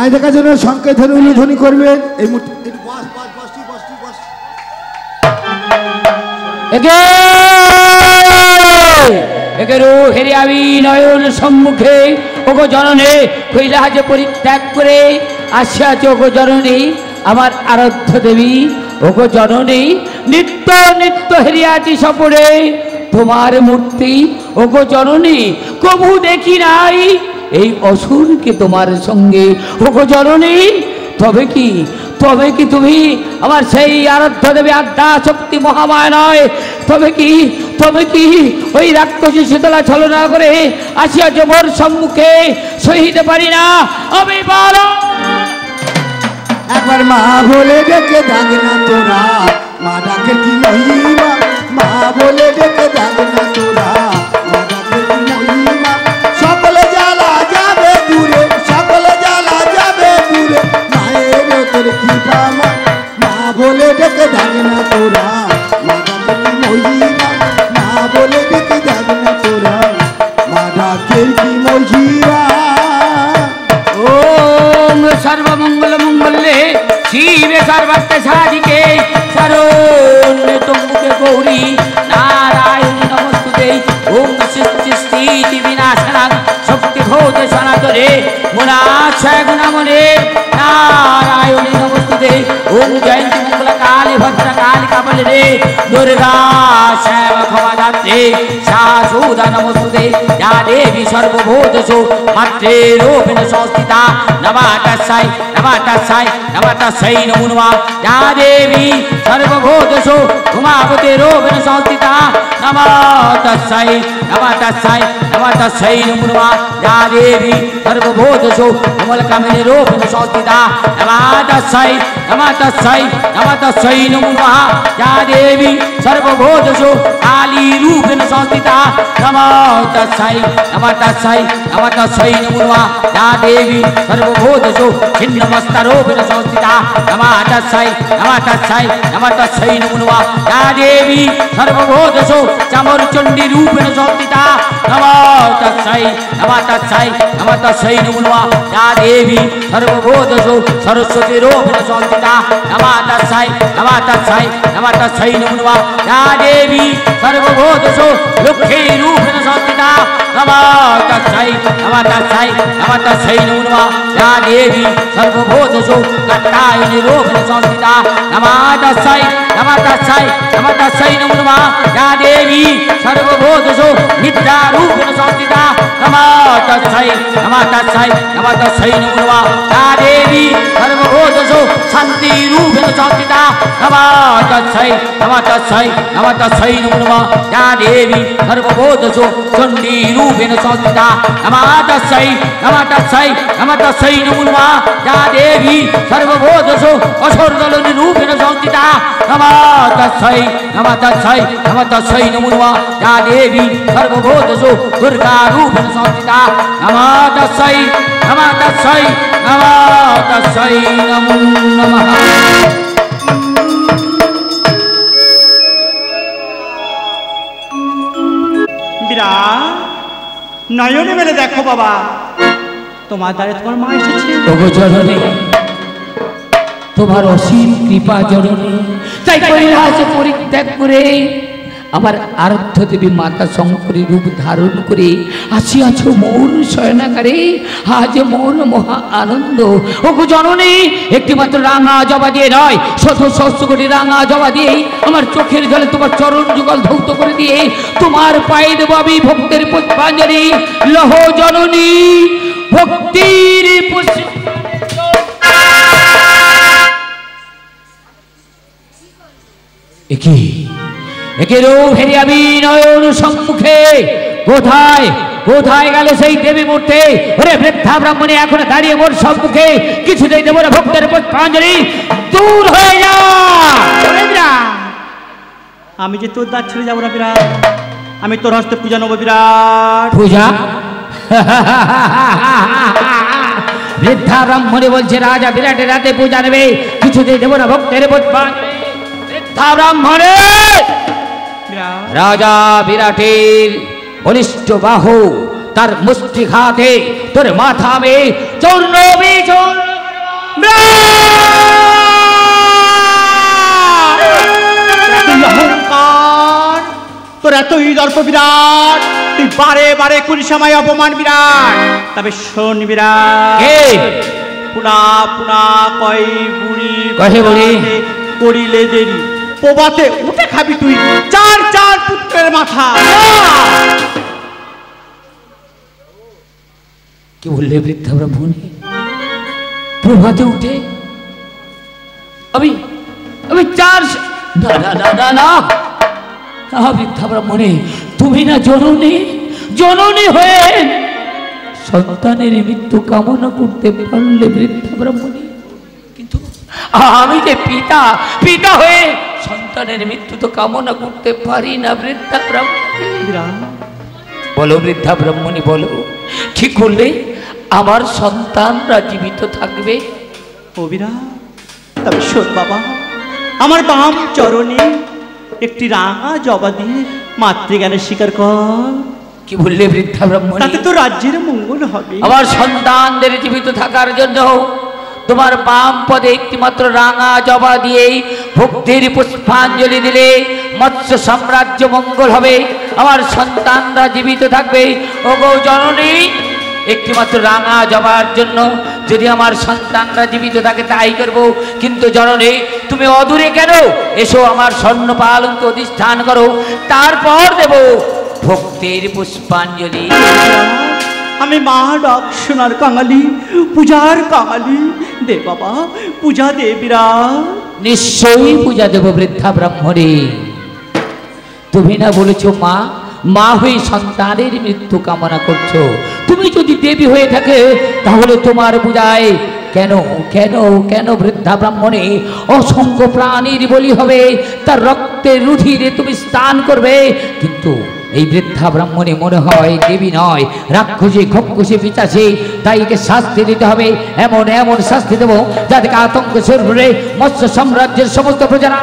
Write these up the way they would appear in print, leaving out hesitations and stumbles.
মায়ের দেখার জন্য শঙ্কে ধরে উলুধ্বনি করবেন। এই মুহূর্তে নয়ন সম্মুখে ওগো জননে কৈলাসে পরিত্যাগ করে আসিয়াছ ওগো জননী আমার আরাধ্য দেবী। ওগো জননী নিত্য নিত্য হেরিয়াছি সপরে তোমার মূর্তি। ওগো জননী কবু দেখি নাই এই অসুরকে তোমার সঙ্গে। ওগো জননী তবে কি তুমি আমার সেই আরাধ্য দেবী আদ্যা শক্তি মহামায়া নয়? তবে কি ওই রাক্ষসী শীতলা ছলনা করে আসিয়াছে মোর সম্মুখে? সহিতে পারি না আমি বলো। একবার মা বলে ডেকে ডাক না তোরা, মা ডাকে কি মহিমা। মা বলে ডেকে ডাক না তোরা, মা ডাকে কি মহিমা। সকলে জ্বালা যাবে দূরে, সকলে জ্বালা যাবে দূরে, মায়ের তোর কৃপা। মা বলে ডেকে ডাক না তোরা, মা ডাকে কি মহিমা। মা বলে ডেকে ডাক না তোরা, মা ডাকে কি মহিমা। ওম সর্বমঙ্গল মঙ্গলে শিবে সর্বার্থ সাধিকে শরণ্যে ত্র্যম্বকে গৌরী নারায়ণী নমস্তুতে। ওম সৃষ্টি স্থিতি বিনাশনাং শক্তি ভূত সনাতনে গুণাশয় গুণামনে নারায়ণী নমস্তুতে। ওম জয়ন্তী মঙ্গল কালী ভদ্র কালী কামলে দুর্গা শ্যাম ক্ষমাদাত্রে শাশুদা নমস্তুতে। या देवी सर्वभूतेषु मात्रे रूपेण संस्थिता नमः तस्यै नमो नमः। या देवी सर्वभूतेषु उमापते रूपेण संस्थिता नमः तस्यै नमो नमः। या देवी सर्वभूतेषु कमलकामिनी रूपेण संस्थिता नमः तस्यै नमो नमः। या देवी सर्वभूतेषु काली रूपेण संस्थिता नमः तस्यै नमो नमः। या देवी सर्वभूतेषु छिन्नमस्तरूपेण संस्थिता नमः तस्यै नमो नमः। या देवी सर्वभूतेषु चामुण्डी रूपेण संस्थिता नमः तस्यै नमो नमः। या देवी सर्वभूतेषु सरस्वती रूपेण संस्थिता नमः तस्यै नमो नमः। या देवी सर्वभूतेषु लक्ष्मी रूपेण संस्थिता नमः तस्यै नमो नमः। या देवी सर्वभूतेषु कात्यायनी रूपेण संस्थिता नमः तस्यै नमो नमः। या देवी सर्वभूतेषु निद्रा रूपेण संस्थिता नमः तस्यै नमो नमः। या देवी सर्वभूतेषु शान्ति रूपेण संस्थिता नमः तस्यै नमो नमः। या देवी सर्वभूतेषु चण्डी रूपेण संस्थिता नमः तस्यै नमो नमः। या देवी सर्वभूतेषु असुरदलनी रूपेण संस्थिता नमः तस्यै नमो नमः। या देवी सर्वभूतेषु दुर्गा रूपेण संस्थिता नमः तस्यै नमो नमः। নয়নে মেলে দেখো বাবা, তোমার দ্বারে তোমার মা এসেছে। ওগো জননী তোমার অসীম কৃপা জননী, তাই কৈলাসে পরিত্যাগ করে আমার আরাধ্য দেবী মাতা শঙ্করী রূপ ধারণ করে আসিয়াছ মোর শয়নাগারে। আজ মোর মহা আনন্দ। ওগো জননী একটি মাত্র রাঙা জবা দিয়ে নয়, শত সহস্র কোটি রাঙা জবা দিয়ে আমার চোখের জলে তোমার চরণ যুগল ধৌত করে দিয়ে তোমার পায়ে দেব আমি ভক্তের পুষ্পাঞ্জলি। লহ জননী ভক্তির একে রূপ হেরিয়াবি নয়ন সম্মুখে। কোথায় গেল সেই দেবী মূর্তি? ওরে বৃদ্ধা ব্রাহ্মণী এখন দাঁড়িয়ে মোর সম্মুখে, কিছুতেই দেব না ভক্তের পুষ্পাঞ্জলি। দূর হয়ে যা। আমি যে তোর দাঁত ছেড়ে যাবো না বিরাট, আমি তোর হস্তে পূজা নেবো বিরাট। পূজা? বৃদ্ধা ব্রাহ্মণী বলছে রাজা বিরাটের রাতে পূজা নেবে, কিছুতেই দেব না ভক্তের পুষ্পাঞ্জলি। বৃদ্ধা ব্রাহ্মণী রাজা বিরাটের বলিষ্ঠ বাহু তার মুষ্টিঘাতে তোর মাথা মে চূর্ণ বিচূর্ণ অহংকার, তোর এতই দর্প বিরাট, তুই বারে বারে কোন সময় অপমান বিরাট। তবে শোন বিরাট, পুনা পুনা কয় বুড়ি করিলে দেরি, পোবাতে উঠে খাবি তুই চার চার পুত্রের মাথা। কি বললে বৃদ্ধা ব্রাহ্মণী? প্রভাতে উঠে আমি আমি চার না না না না না না বৃদ্ধা ব্রাহ্মণী, তুমি না জননী, জননী হয়ে সন্তানের মৃত্যু কামনা করতে পারলে বৃদ্ধা ব্রাহ্মণী, কিন্তু আমি যে পিতা, পিতা হয়ে সন্তানের মৃত্যু তো কামনা করতে পারি না বৃদ্ধা ব্রাহ্মণী। বলো বৃদ্ধা ব্রাহ্মণী, বলো ঠিক করলে আমার সন্তানরা জীবিত থাকবে? কবিরা, তবে শোন বাবা, আমার বাম চরণে একটি রাঙা জবা দিয়ে মাতৃজ্ঞানের স্বীকার কর। কি বললে বৃদ্ধা ব্রাহ্মণী? তাতে তো রাজ্যের মঙ্গল হবে। আমার সন্তানদের জীবিত থাকার জন্য তোমার বাম পদে একটি মাত্র রাঙা জবা দিয়ে ভক্তির পুষ্পাঞ্জলি দিলে মৎস্য সাম্রাজ্য মঙ্গল হবে, আমার সন্তানরা জীবিত থাকবে। ওগো জননী, একটি মাত্র রাঙা জবার জন্য যদি আমার সন্তানরা জীবিত থাকে তাই করব, কিন্তু জননী তুমি অদূরে কেন? এসো আমার স্বর্ণ পালঙ্ক অধিষ্ঠান করো, তারপর দেব ভক্তির পুষ্পাঞ্জলি। আমি মা ডাক সোনার কাঙালি, পূজার কাঙালি, দে বাবা পূজা দে বিরাট। নিশ্চয়ই পূজা দেব বৃদ্ধা ব্রাহ্মণী। তুমি না বলেছো মা, মা হয়ে সন্তানের মৃত্যু কামনা করছো, তুমি যদি দেবী হয়ে থাকে তাহলে তোমার পূজায় কেন কেন কেন বৃদ্ধা ব্রাহ্মণী অসংখ্য প্রাণীর বলি হবে, তার রক্তের রুধিরে তুমি স্নান করবে। কিন্তু এই বৃদ্ধা ব্রাহ্মণী মনে হয় দেবী নয়, রাক্ষসী খক্ষসী পিচাসী, তাই একে শাস্তি দিতে হবে। এমন এমন শাস্তি দেবো যাতে আতঙ্ক শুরু মৎস্য সাম্রাজ্যের সমস্ত প্রজারা,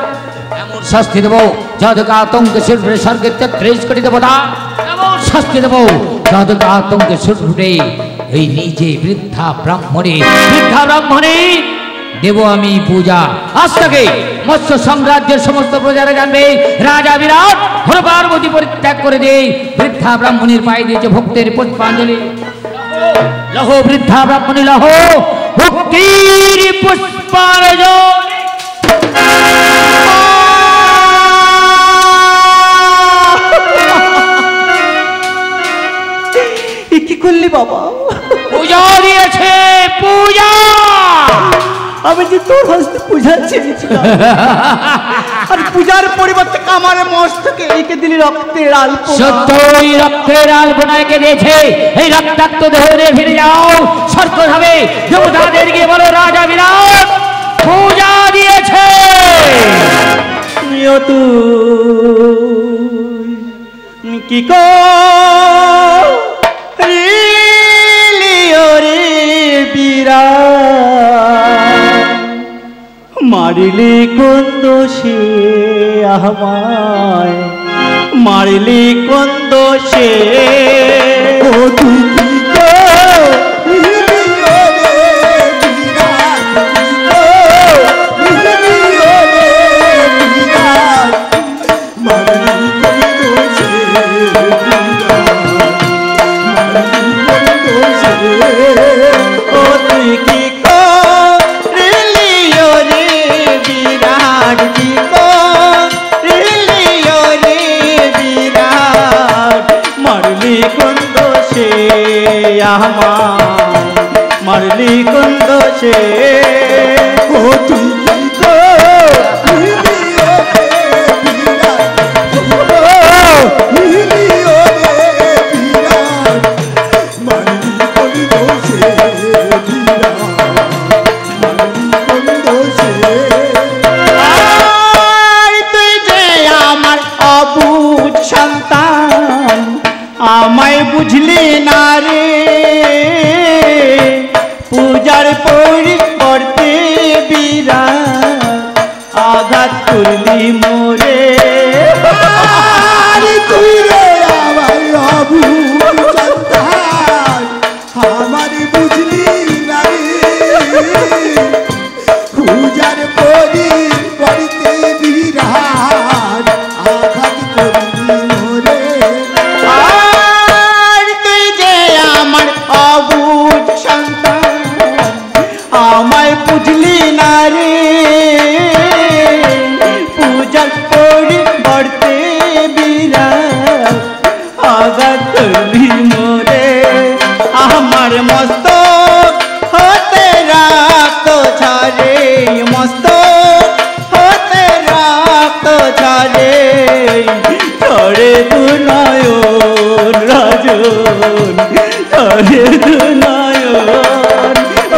এমন শাস্তি দেবো যাতে আতঙ্ক শুরু স্বর্গের 33 কোটি দেবতা, এমন শাস্তি দেবো যাতে আতঙ্ক শুরু এই নিজে বৃদ্ধা ব্রাহ্মণী, বৃদ্ধা ব্রাহ্মণী দেব আমি পূজা। আজ থেকে মৎস্য সাম্রাজ্যের সমস্ত প্রজারা জানবে রাজা বিরাট হর পার্বতী পরিত্যাগ করে দেই। বৃদ্ধা ব্রাহ্মণীর পায়ে দিয়েছে ভক্তের পুষ্পাঞ্জলি। লহ বৃদ্ধা ব্রাহ্মণী লহ ভক্তির পুষ্পাঞ্জলি। কি করলি বাবা? পূজা দিয়েছে, পূজা। আমি যে তোর হস্তে পূজা চেয়েছিলাম, আর পূজার পরিবর্তে কামারে মস্তকে এঁকে দিলি রক্তের আলপনা। সত্যই রক্তের আলপনা এঁকে দিয়েছে। এই রক্তাক্ত দেহে ফিরে যাও স্বর্গধামে, দেবতাদের গিয়ে বলো রাজা বিরাট পূজা দিয়েছে। তুই কি মারিলি কোন দোষে আমায়, মারিলি কোন দোষে? ও তুই কি মারলি কোন দোষে? ও তুই তুই যে আমার অবুঝ সন্তান, আমায় বুঝলি না রে, পূজার পরিবর্তে বিরাট আঘাত করলি মোরে। তুই রে আমার অবুঝ সন্তান, আমার বুঝলি না রে, ভজন করে নয়ন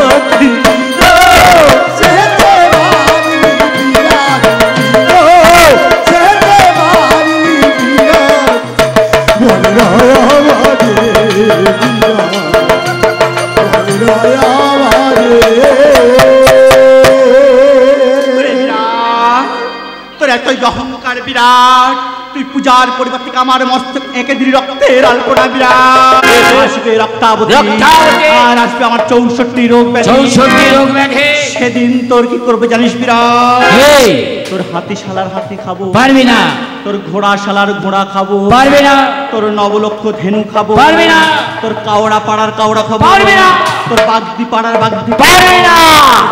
অতি তোর এতই অহংকার বিরাট, তুই পূজার পরিবর্তে আমার মস্তক এঁকে দিলি রক্তের আলপনা বিরাট। আসবে রক্তাবতী আর আসবে আমার 64 রোগ ব্যাধি। সেদিন তোর কি করবে জানিস বিরাট? তোর হাতিশালার হাতি খাবো, পারবি না। তোর ঘোড়া শালার ঘোড়া খাবো, পারবি না। তোর নবলক্ষ ধেনু খাবো, পারবি না। তোর কাওড়া পাড়ার কাওড়া খাবো, পারবি না। তোর বাগদি পাড়ার বাগদি, পারবি না।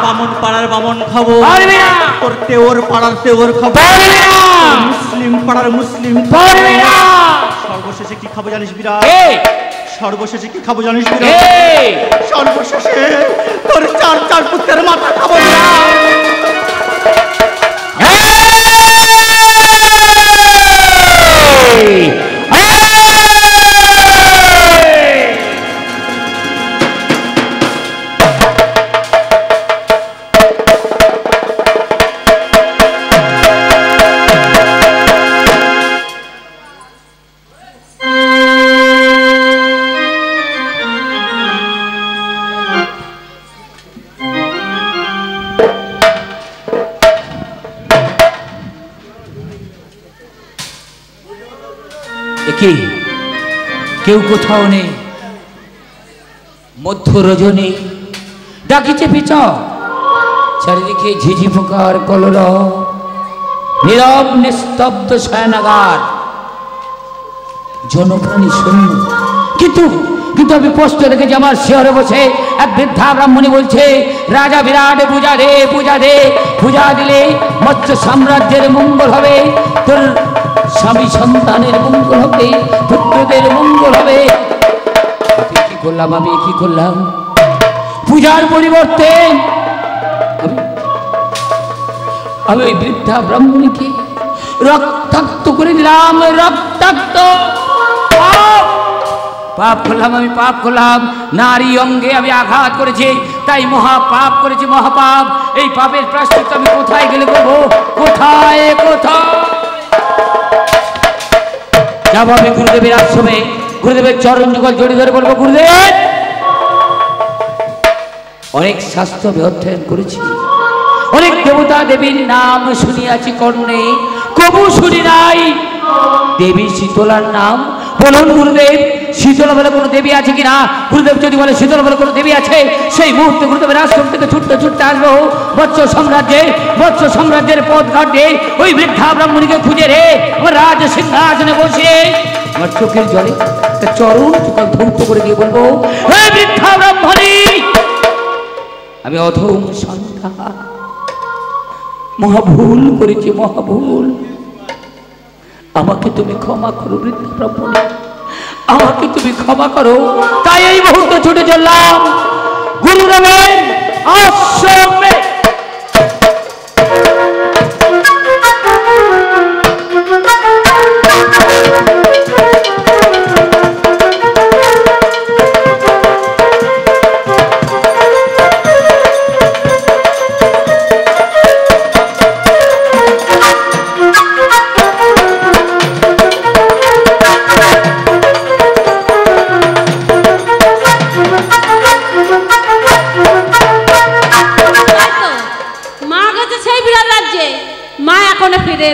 বামন পাড়ার বামন খাবো, পারবি না। তোর তেওর পাড়ার তেওর খাবো, পারবি না। মুসলিম পাড়ার মুসলিম, পারবি না। সর্বশেষে কি খাবো জানিস বিরাট? সর্বশেষে কি খাবো জানিস বিরাট? সর্বশেষে তোর চার পুত্রের মাথা খাবো বিরাট। কেউ কোথাও নেই, মধ্য রজনী ডাকিছে পিছ, চারিদিকে ঝিঝি পোকার কলর, নীরব নিস্তব্ধ শয়নাগার, জনপ্রাণী শূন্য। কিন্তু কিন্তু আমি স্পষ্ট দেখেছি আমার শিয়রে বসে এক বৃদ্ধা ব্রাহ্মণী বলছে, রাজা বিরাট পূজা দে, পূজা দে, পূজা দিলে মৎস্য সাম্রাজ্যের মঙ্গল হবে, তোর স্বামী সন্তানের মঙ্গল হবে, পুত্রদের মঙ্গল হবে। কি করলাম আমি, কি করলাম? পূজার পরিবর্তে আমি ওই বৃদ্ধা ব্রাহ্মণীকে রক্তাক্ত করে দিলাম, রক্তাক্ত। পাপ করলাম, আমি পাপ করলাম, নারী অঙ্গে আমি আঘাত করেছি, তাই মহাপাপ করেছি, মহাপাপ। এই পাপের প্রায়শ্চিত্ত আমি কোথায় গেলে করবো? কোথায় কোথায় যাবো? আমি গুরুদেবের আশ্রমে, গুরুদেবের চরণ যুগল জড়িয়ে ধরে বলবো, গুরুদেব অনেক শাস্ত্র অধ্যয়ন করেছি, অনেক দেবতা দেবীর নাম শুনিয়াছি কর্ণে, কবু শুনি নাই দেবী শীতলার নাম। বলুন গুরুদেব, শীতলা বলে কোনো দেবী আছে কিনা? গুরুদেব যদি বলে শীতলা বলে কোনো দেবী আছে, সেই মুহূর্তে গুরুদেবের আশ্রম থেকে ছুটতে ছুটতে আসবো মৎস্য সাম্রাজ্যের পথ ঘাটে ওই বৃদ্ধা ব্রাহ্মণীকে খুঁজে রে আমার রাজ সিংহাসনে বসে আমার চোখের জলে একটা চরণ চোখ ধৌত করে দিয়ে বলবো, হে বৃদ্ধা ব্রাহ্মণী, আমি অধম সন্তান, মহাভুল করেছি, মহাভুল, আমাকে তুমি ক্ষমা করো বৃদ্ধা ব্রাহ্মণী, আমাকে তুমি ক্ষমা করো। তাই এই মুহূর্তে ছুটে চললাম গুরুদেবের আশ্রমে।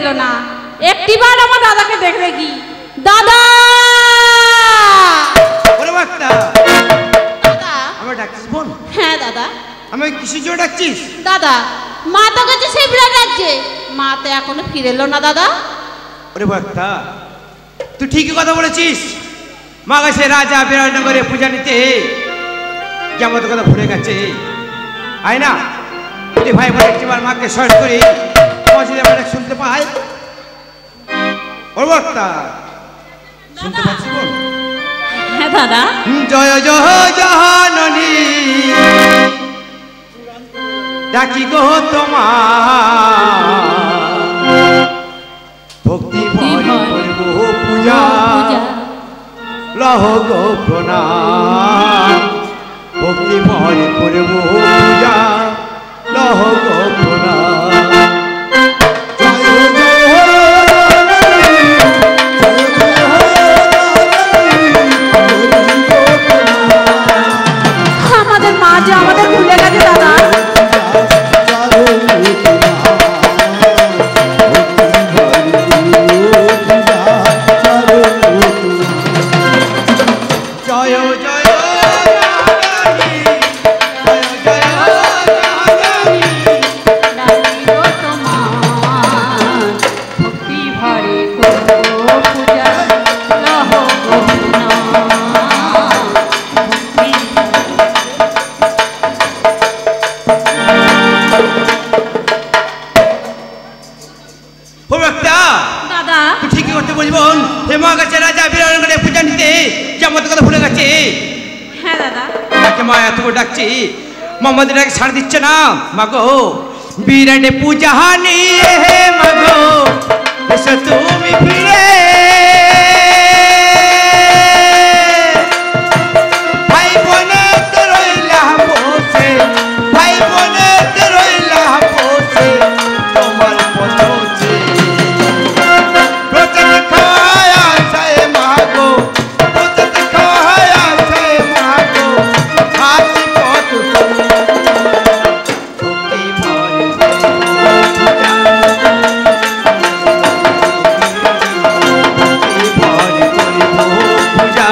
এলো না, একটিবার আমার দাদাকে দেখবে কি? দাদা, হ্যাঁ দাদা। আমি কিসের জন্য ডাকছিস? দাদা, মা তো গেছে সেই বিরাট রাজ্যে, মা তো এখনো ফিরে এলো না দাদা। ওরে বাচ্চা, তুই ঠিকই কথা বলেছিস, মা গেছে রাজা বিরাটনগরে পূজা নিতে, কি আমাদের কথা ভুলে গেছে? আয় না, যদি ভাই ভাই একটিবার মাকে স্মরণ করি, মসজিদে আমরা শুনতে পাই। ওর বাচ্চা শুনতে পাচ্ছি, বল। হ্যাঁ দাদা। জয় জয় জাননী ডাকি গো তোমার, ভক্তি ভয় করব পূজা, লহ গো প্রণাম ভক্তি ভরে করব পূজা লহ গো প্রণাম আমাদের মা যে আমাদের ভুলে গেছে দাদা। জয় জয় দাদা ঠিকই করতে বলবো হেমা গাছে রাজা বীরাঙ্গনে পূজা নিতে যেমন কথা ভুলে গেছে। হ্যাঁ দাদা তাকে মা এত করে ডাকছি মোহাম্মদের ডাকে ছাড় দিচ্ছে না। মাগো বীরানে পূজা নিয়ে হে মাগো এসো তুমি ফিরে ভাই বোনে তো রইলা বসে ভাই বোনে তো রইলা বসে তোমার পথে প্রতিদিন খাওয়া যায় মাগো প্রতিদিন খাওয়া যায় মাগো হাতি পথ ভক্তি ভরে পূজা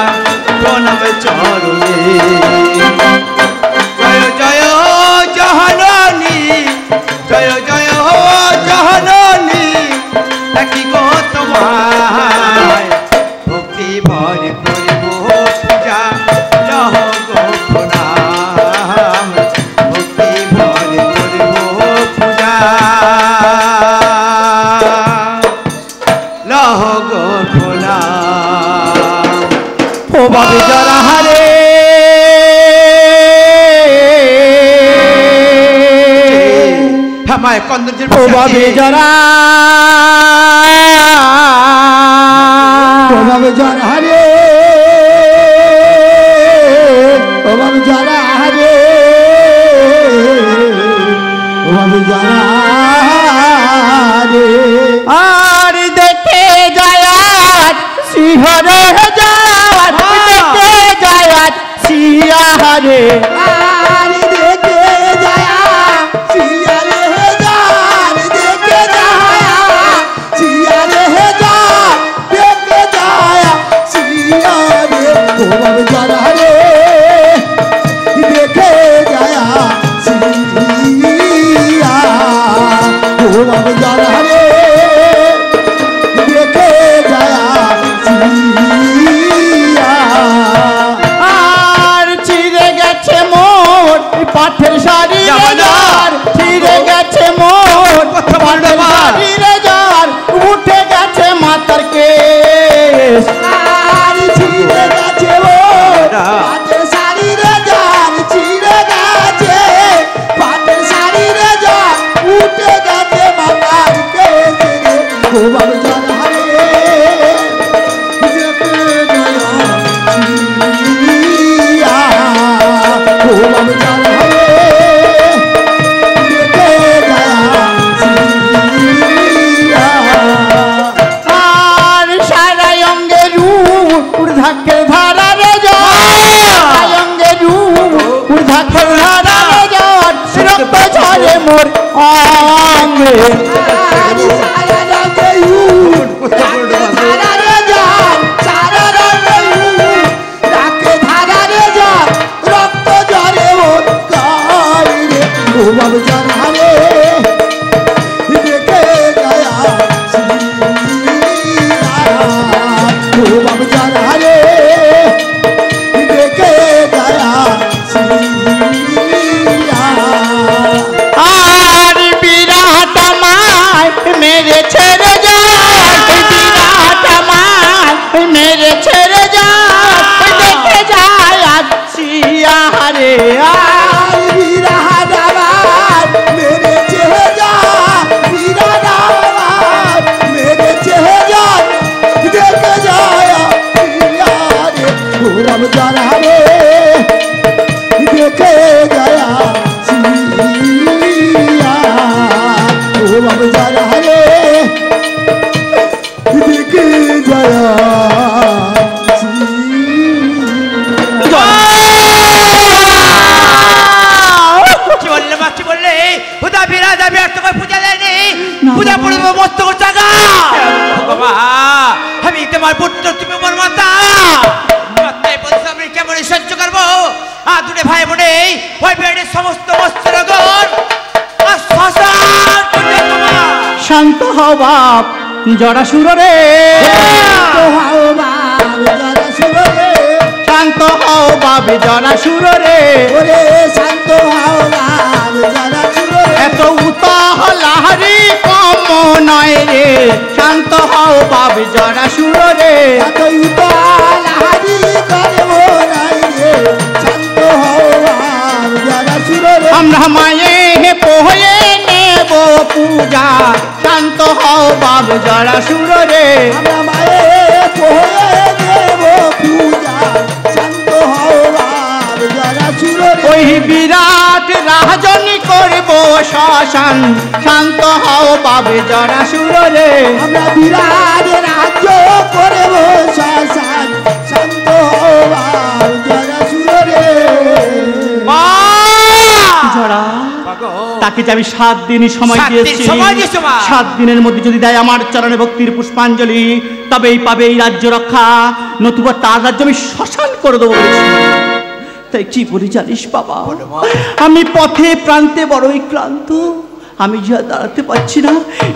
প্রণাম চরণে জয় জয় জহননী জয় জয় জহননী দেখি গো তোমায় ভক্তি ভরে করিব পূজা লহ গো প্রণাম ভক্তি ভরে করিব পূজা লহ গো প্রণাম ও বাবে যারা হারে হামায় কন্দনের ও বাবে যারা ওভাবে যারা হারে ওভাবে যারা হারে ওভাবে যারা হারে আর দেখে যায় সিংহরে যার দেখে যায় সিয়ারে আর দেখে যায় সিয়ারে যার দেখে যায় সিয়ারে যার দেখে যায় সিয়ারে ওভাবে যারা রে দেখে যায় সিয়া ওভাবে যারা রে দেখে যায় সিয়া আর ছিঁড়ে গেছে মোর পাঠের শাড়ি যার ছিঁড়ে গেছে মোর পাঠের শাড়ি যার উঠে গেছে মাথার কেশ আর ছিঁড়ে গেছে মোর পাঠের শাড়ি যার ছিঁড়ে গেছে পাঠের শাড়ি যার উঠে গেছে মাথার কেশ ও বাবা জানা রে আর সারা অঙ্গে ঊর্ধ্বাক্ষের ধারা রে অঙ্গে ঊর্ধ্বাক্ষের ধারা রে রক্ত ঝরে মোর অঙ্গে রক্ত ঝরে মোর গায়ে ও বাবা জানা রে দেখে গয়া ও বাবা জানা রে দেখে গয়া আর বিরাট মায় মেরে ছেড়ে যায় বিরাট মায় মেরে ছেড়ে যায় দেখে যায় সিয়া রে আর বিরাট মায় মেরে ছেড়ে যায় বিরাট মায় মেরে ছেড়ে যায় দেখে যায় সিয়া রে अब जरा रे देखे गया सिया ओ अब जरा रे देखे गया পূজা পড়ব মস্ত টাকা বাবা আমি তোমার পুত্র তুমি মোর মাতা তাই আমি কেমন সহ্য করবো আর দুটো ভাই বোনে ওই বেড়ে সমস্ত বস্ত্রগণ শান্ত হও বাপ জরাসুর রে শান্ত হও বাপ জরাসুর রে শান্ত হও বাপ জরাসুর এত উতাহলাহারি কম নয় রে শান্ত হও বাপ জরাসুর রে এত উতাহলাহারি কম নয় রে শান্ত হও বাপ জরাসুর রে আমরা মায়ে পোহে নেব পূজা শান্ত হও বাপ জরাসুর রে আমরা মায়ে পোহে নেব পূজা শান্ত হও বাপ জরাসুর রে ওই বিরাট রাজনী করব শ্মশান শান্ত হও বাপ জরাসুর রে আমরা বিরাট রাজ্য করব শ্মশান শান্ত হও বাপ জরাসুর রে জরা তাকে যে আমি 7 দিন সময় দিয়েছি 7 দিনের মধ্যে যদি দেয় আমার চরণে ভক্তির পুষ্পাঞ্জলি তবেই পাবে এই রাজ্য রক্ষা নতুবা তার রাজ্য আমি শ্মশান করে দেবো বলেছি তাই কি বলি জানিস বাবা আমি পথে প্রান্তে বড়ই ক্লান্ত আমি যা দাঁড়াতে পারছি না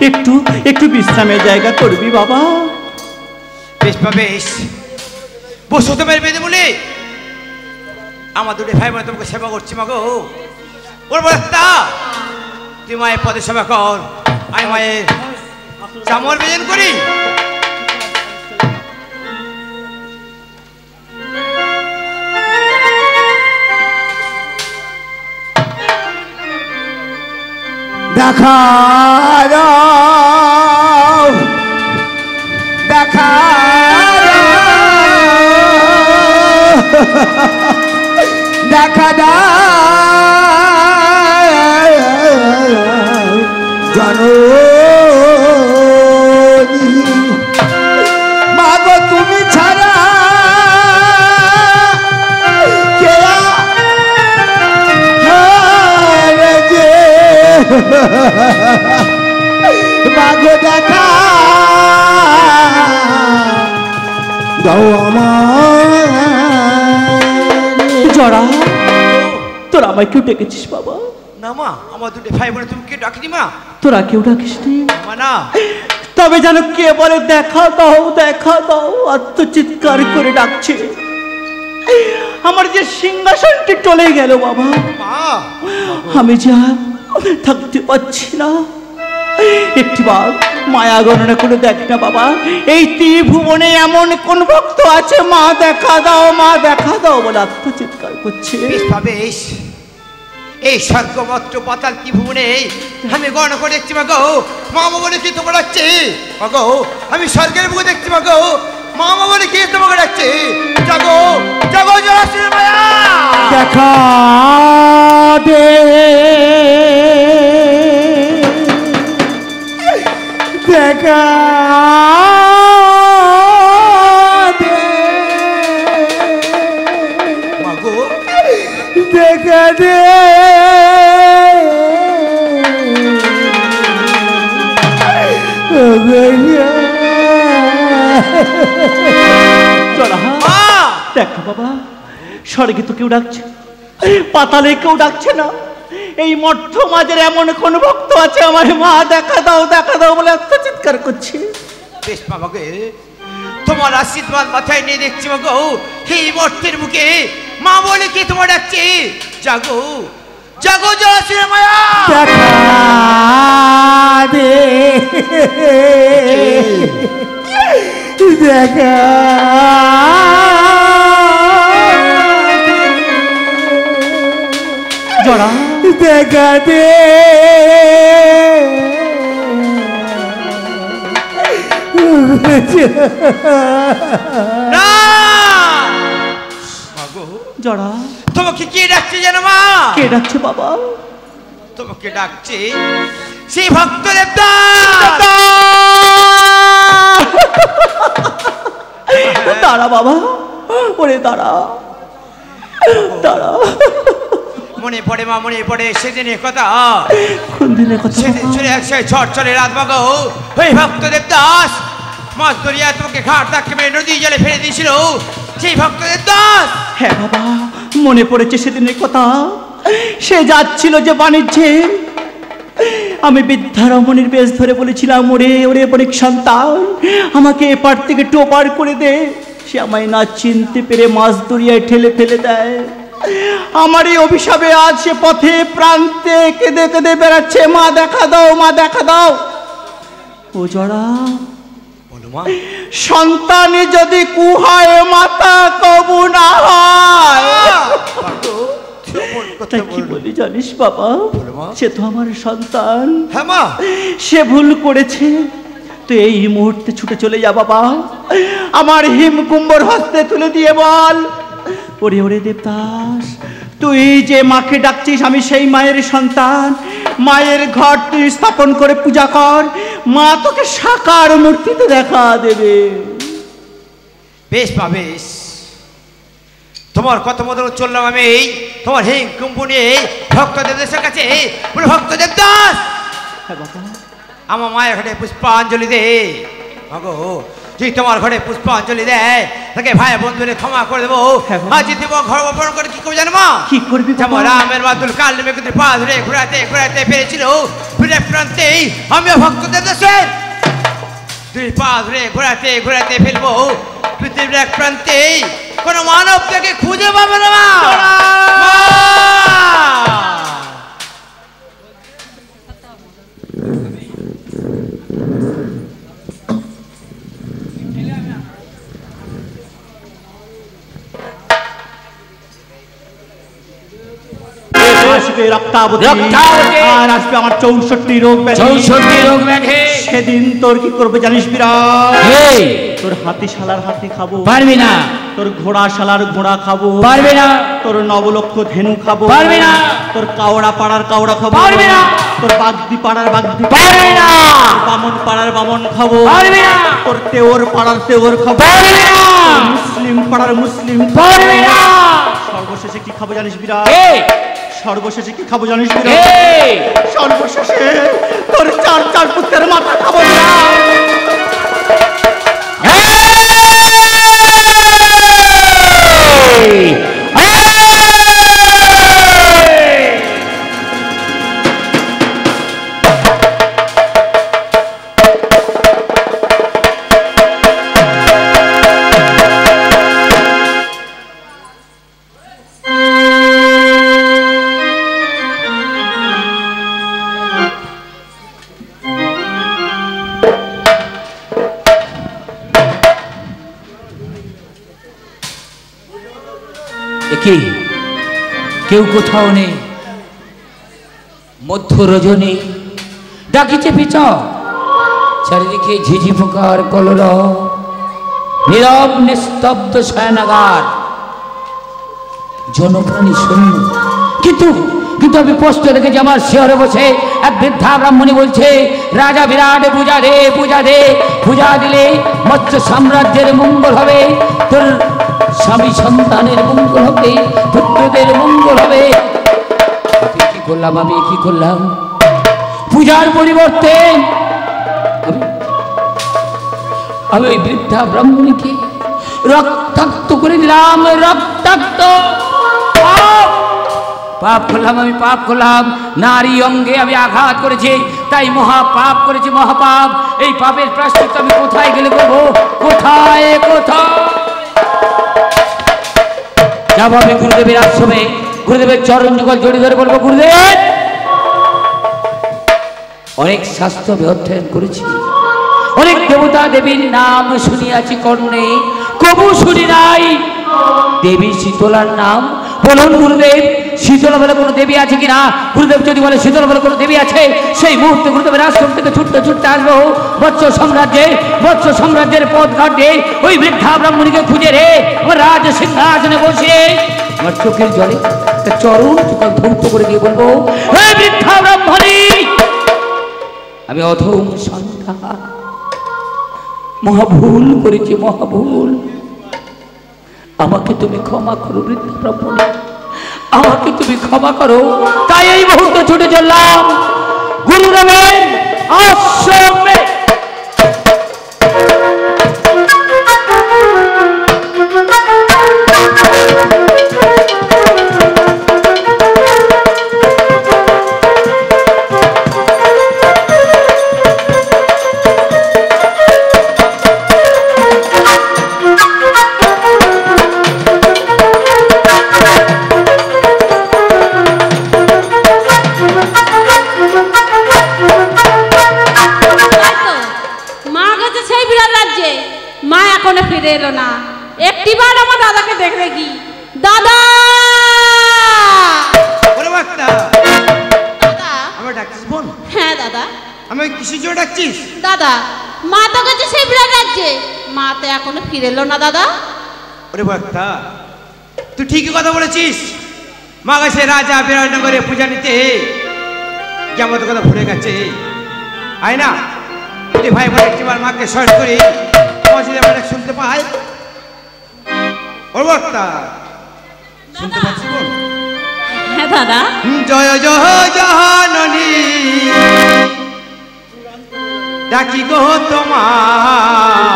একটু একটু বিশ্রামের জায়গা করবি বাবা বেশ বেশ বসো তোমার বেঁধে বলে আমার দুটো ভাই বোন তোমাকে সেবা করছি মাগো বলবো একটা তুই মায়ের পদে সেবা কর আমি মায়ের চামর বেজন করি দেখা দেখা দেখা জানো মাগো তুমি ছাড়া মাগো দেখা দাও আমার জরা তোরা আমায় কেউ ডেকেছিস বাবা না মা আমার দুটো ভাই বোন তুমি কে ডাকিনি মা তোরা কেউ ডাকিস নি মা না তবে যেন কে বলে দেখা দাও আত্মচিৎকার করে ডাকছে আমার যে সিংহাসনটি টলে গেল বাবা মা আমি যা থাকতে পারছি না একটিবার মায়া গণনা করে দেখ না বাবা এই ত্রিভুবনে এমন কোন ভক্ত আছে মা দেখা দাও বলে আত্মচিৎকার করছে বেশ এই স্বর্গমত্র পাতাল ত্রিভুবনে আমি গণনা করে দেখছি মাগো মা বলে কি তোমার ডাকছে মাগো আমি স্বর্গের বুকে দেখছি মাগো মা বলে কি তোমাকে ডাকছে জাগো জাগো জরাসুর মায়া দেখা দে দেখা দে মাগো দেখা দে দেখা বাবা স্বর্গে তো কেউ ডাকছে পাতালে কেউ ডাকছে না এই মর্ত মাঝের এমন কোন ভক্ত আছে আমার মা দেখা দাও বলে আত্মচিৎকার করছে বেশ বাবাকে তোমার আশীর্বাদ মাথায় নিয়ে দেখছি মাগো এই মর্তের বুকে মা বলে কি তোমার ডাকছে জাগো জাগো জরাসুর মায়া দেখা দে দেখা জড়া দেখা দে না জড়া তোমাকে কে ডাকছে জানো মা? কে ডাকছে বাবা? তোমাকে ডাকছে সেই ভক্ত দেবদাস। দাঁড়া বাবা, ওরে দাঁড়া দাঁড়া। মনে পড়ে মা, মনে পড়ে সেদিনের কথা। কোন দিনের কথা? সেদিন চলে আসছে ঝড় চলে রাত মাগো, ওই ভক্ত দেবদাস মাছ ধরিয়া তোমাকে ঘাট ধাক্কা মেরে নদী জলে ফেলে দিয়েছিল, সেই ভক্ত দেবদাস। হ্যাঁ বাবা, মনে পড়েছে সেদিনের কথা। সে যাচ্ছিল যে বাণিজ্যে, আমি বিদ্যারমণীর বেশ ধরে বলেছিলাম, ওরে ওরে বণিক সন্তান, আমাকে এপার থেকে একটু ওপার করে দে। সে আমায় না চিনতে পেরে মাছ দরিয়ায় ঠেলে ফেলে দেয়। আমার এই অভিশাপে আজ সে পথে প্রান্তে কেঁদে কেঁদে বেড়াচ্ছে, মা দেখা দাও, মা দেখা দাও। ও জড়া, বলো মা। সন্তানে যদি কুহায় মাতা কবু না হয়, কি বলি জানিস বাবা? সে তো আমার সন্তান। হ্যাঁ মা। সে ভুল করেছে, তো এই মুহূর্তে ছুটে চলে যা বাবা, আমার হিমকুম্বর হস্তে তুলে দিয়ে বল, ওরে ওরে দেবদাস, তুই যে মাকে ডাকছিস আমি সেই মায়ের সন্তান। মায়ের ঘর তুই স্থাপন করে পূজা কর, মা তোকে সাকার মূর্তিতে দেখা দেবে। বেশ মা বেশ, তোমার কথা মতো চললাম আমি তোমার হিং কুম্ভু নিয়ে ভক্ত দেবদাসের কাছে। বলে ভক্ত দেবদাস, হ্যাঁ বাবা, আমার মায়ের ঘরে পুষ্পাঞ্জলি দে। মাগো যদি তোমার ঘরে পুষ্পাঞ্জলি দেয় তাকে ভাই বন্ধুরে ক্ষমা করে দেবো। আজ দেবো ঘর অপহরণ করে কি করবো জানো মা? কি করবি? যেমন রামের বাদুল কাল নেমে কিন্তু পা ধরে ঘোরাতে ঘোরাতে পেরেছিল, ফিরে প্রান্তেই আমিও ভক্ত দেবদাসের দুই পা ধরে ঘোরাতে ঘোরাতে ফেলবো পৃথিবীর এক প্রান্তেই কোনো মানব তাকে খুঁজে পাবে না মা। আর আসবে আমার 64 রোগ ব্যাধি। সেদিন তোর কি করবে জানিস বিরাট? তোর হাতি শালার হাতি খাবো, পারবি না। তোর ঘোড়া শালার ঘোড়া খাবো, পারবি না। তোর নবলক্ষ ধেনু খাবো, পারবি না। তোর কাওড়া পাড়ার কাওড়া খাবো, পারবি না। তোর বাগদি পাড়ার বাগদি, পারবি না। বামন পাড়ার বামন খাবো, পারবি না। তোর তেওর পাড়ার তেওর খাবো, পারবি না। মুসলিম পাড়ার মুসলিম, পারবি না। সর্বশেষে কি খাবো জানিস বিরাট? সর্বশেষে কি খাবো জানিস? সর্বশেষে তোর চার চার পুত্রের মাথা খাবো। কেউ কোথাও নেই, মধ্য রজনী ডাকিছে পিছ, চারিদিকে ঝিঝি পোকার কলর, নীরব নিস্তব্ধ শয়নাগার, জনপ্রাণী শূন্য। কিন্তু কিন্তু আমি স্পষ্ট দেখেছি আমার শিহরে বসে এক বৃদ্ধা ব্রাহ্মণী বলছে, রাজা বিরাট পূজা দে, পূজা দে, পূজা দিলে মৎস্য সাম্রাজ্যের মঙ্গল হবে, তোর স্বামী সন্তানের মঙ্গল হবে, পুত্রদের মঙ্গল হবে। কি করলাম আমি, কি করলাম? পূজার পরিবর্তে আমি ওই বৃদ্ধা ব্রাহ্মণীকে রক্তাক্ত করে দিলাম, রক্তাক্ত। পাপ করলাম আমি, পাপ করলাম। নারী অঙ্গে আমি আঘাত করেছি, তাই মহা পাপ করেছি, মহাপাপ। এই পাপের প্রায়শ্চিত্ত আমি কোথায় গেলে করবো? কোথায় কোথায় যাবো? আমি গুরুদেবের আশ্রমে, গুরুদেবের চরণ যুগল জড়ি ধরে বলবো, গুরুদেব অনেক শাস্ত্র আমি অধ্যয়ন করেছি, অনেক দেবতা দেবীর নাম শুনিয়াছি কর্ণে, কবু শুনি নাই দেবী শীতলার নাম। বলুন গুরুদেব শীতলা বলে কোনো দেবী আছে কিনা। গুরুদেব যদি বলে শীতলা বলে কোনো দেবী আছে, সেই মুহূর্তে গুরুদেবের আশ্রম থেকে ছুটতে ছুটতে আসবো বৎস সাম্রাজ্যের পথ ঘাটে ওই বৃদ্ধা ব্রাহ্মণীকে খুঁজে রে আমার রাজ সিংহাসনে বসে আমার চোখের জলে একটা চরণ চোখ ধৌত করে দিয়ে বলবো, হে বৃদ্ধা ব্রাহ্মণী, আমি অধম সন্তান, মহাভুল করেছি, মহাভুল, আমাকে তুমি ক্ষমা করো বৃদ্ধা ব্রাহ্মণী, আমাকে তুমি ক্ষমা করো। তাই এই মুহূর্তে ছুটে চললাম গুরুদেবের আশ্রমে। ফিরে এলো না, একটিবার আমার দাদাকে দেখলে কি। দাদা, হ্যাঁ দাদা। আমি কিসের জন্য ডাকছিস? দাদা, মা তো গেছে সেই বিরাট রাজ্যে, মা তো এখনো ফিরে এলো না দাদা। ওরে বাচ্চা, তুই ঠিকই কথা বলেছিস। মা গেছে রাজা বিরাটনগরে পূজা নিতে, কেমন কথা ভুলে গেছে। আয় না তুই ভাই বলে একটিবার মাকে শর্ট করি, শুনতে পাই। ওর বাচ্চা শুনতে পাচ্ছি বল? হ্যাঁ দাদা। জয় জয় জাননী ডাকি গো তোমার,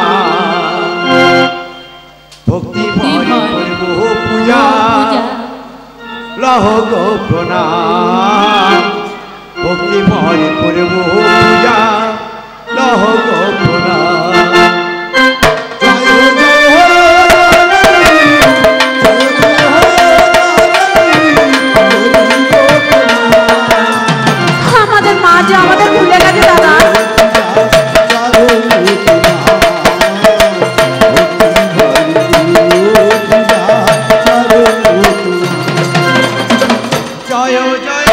ভক্তি ভরে করব পূজা, লহ গো প্রণাম, ভক্তি ভরে করব পূজা, লহ গো প্রণাম। আমাদের ভুলে গেছে দাদা। জয় জয়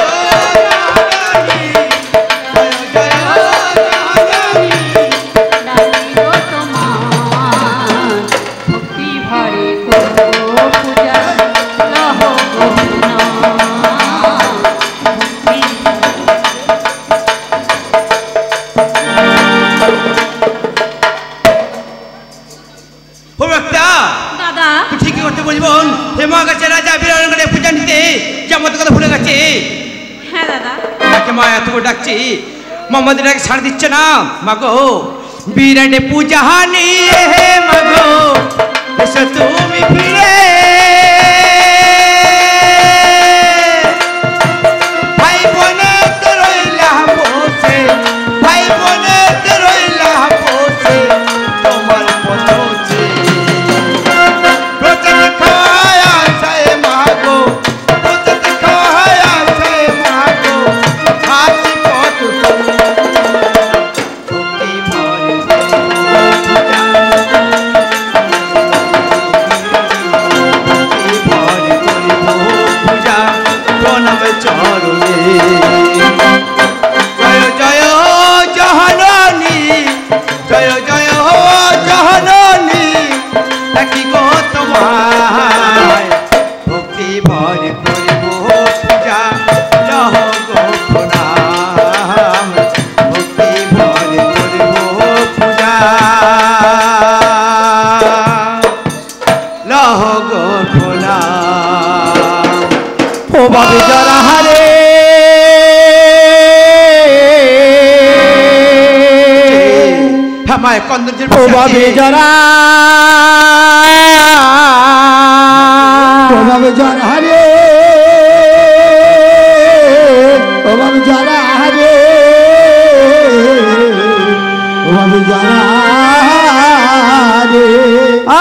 ভক্তি ভরে করব পূজা, লহ গো পূজা নিতে যেমন কথা ভুলে গেছে। হ্যাঁ দাদা। তাকে মা এত ডাকছি, মোহাম্মদ ছাড় দিচ্ছে না। মাগো বিরাটে পূজা নিয়ে হে মাগো এসো তুমি ফিরে, ভাই বোনে তো রইলা বসে, ভাই বোনে তো রইলা বসে, তোমার পথে প্রচার খায়া যায় মাগো, প্রচার খায়া যায় মাগো, হাতি পথ ভক্তি ভরে পূজা, প্রণাম চরণে। জয় জয় জহননী, জয় জয় জহননী ডাকি গো তোমায়, ভক্তি ভরে করিব পূজা, লহ গো প্রণাম, ভক্তি ভরে করিব পূজা, লহ গো প্রণাম। ও বাবে যারা হারে হ্যাঁ কন্দর্যের ও বাবে যারা ওভাবে যারা হারে, ওভাবে যারা হারে, ওভাবে যারা হারে।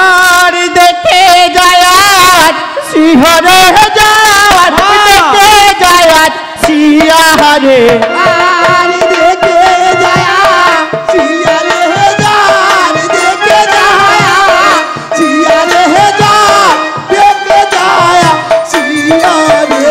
আর দেখে যায়াত সিংহরে যাত, দেখে যায়াত সিয়াহারে, আর দেখে যায়া সিয়ারে যার, দেখে যায়া সিয়ারে যার, দেখে যায়া সিয়ারে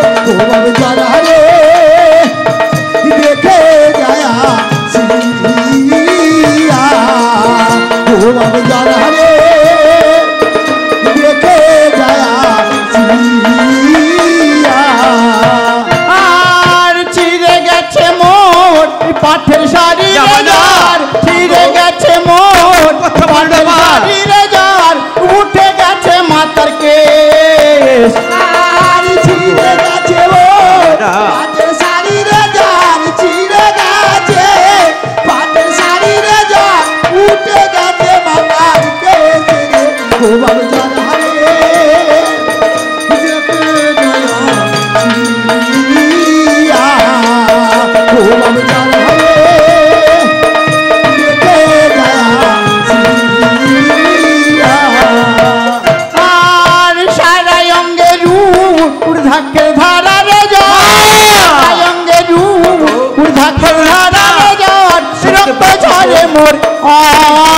ঊর্ধ্বাক্ষের ধারা রে জল অঙ্গে রূপ ঊর্ধ্বাক্ষের ধারা রে জল রক্ত ঝরে মোর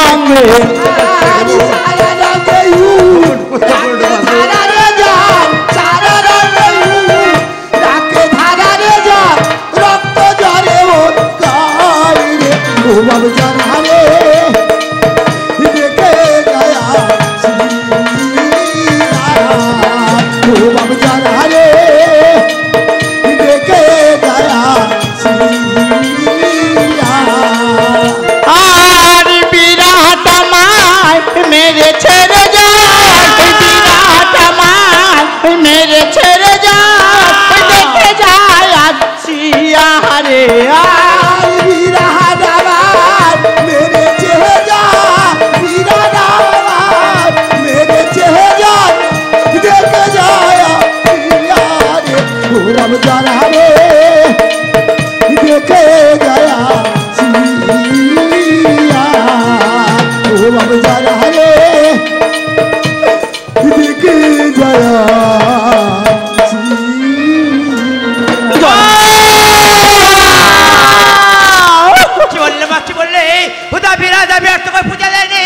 অঙ্গে বাবু জানালে দেখে গয়া ও বাবু জানালে দেখে গয়া আর বিরাট মায় মেরে ছেড়ে যায় বিরাট মায় মেরে ছেড়ে যায় দেখে যায় আসিয়া রে जाना रे देखे गया सिया ओ अब जाना रे देखे गया কি বললে হুদা বিরা যাবে আর তোকে পূজা দেয়নি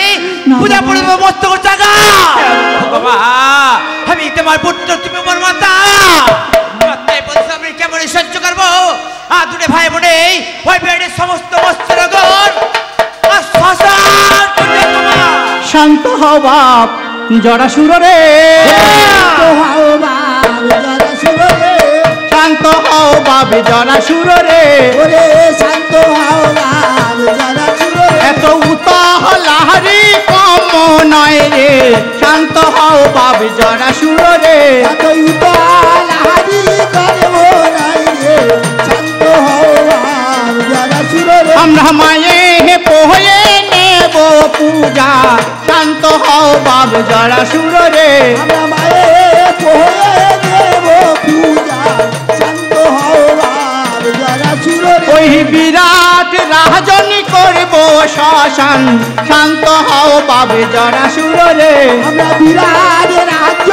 পূজা পড়বে মস্ত জায়গা বাবা আমি তোমার পুত্র তুমি আমার মাতা কেমন সহ্য করবো আর দুটো ভাই বোনে ওই বেড়ে সমস্ত বস্ত্রগণ শান্ত হও বাপ জরাসুর রে শান্ত হও বাপ জরাসুর রে শান্ত হও বাপ জরাসুর এত উতাহলাহারি কম নয় রে শান্ত হও বাপ জরাসুর রে এত উতাহলাহারি করবো নাই রে শান্ত হও বাপ জরাসুর রে আমরা মায়ে পোহে নেব পূজা শান্ত হও বাপ জরাসুর রে আমরা মায়ে পোহে নেব পূজা শান্ত হও বাপ জরাসুর রে ওই বিরাট রাজনী করব শ্মশান শান্ত হও বাপ জরাসুর রে আমরা বিরাট রাজ্য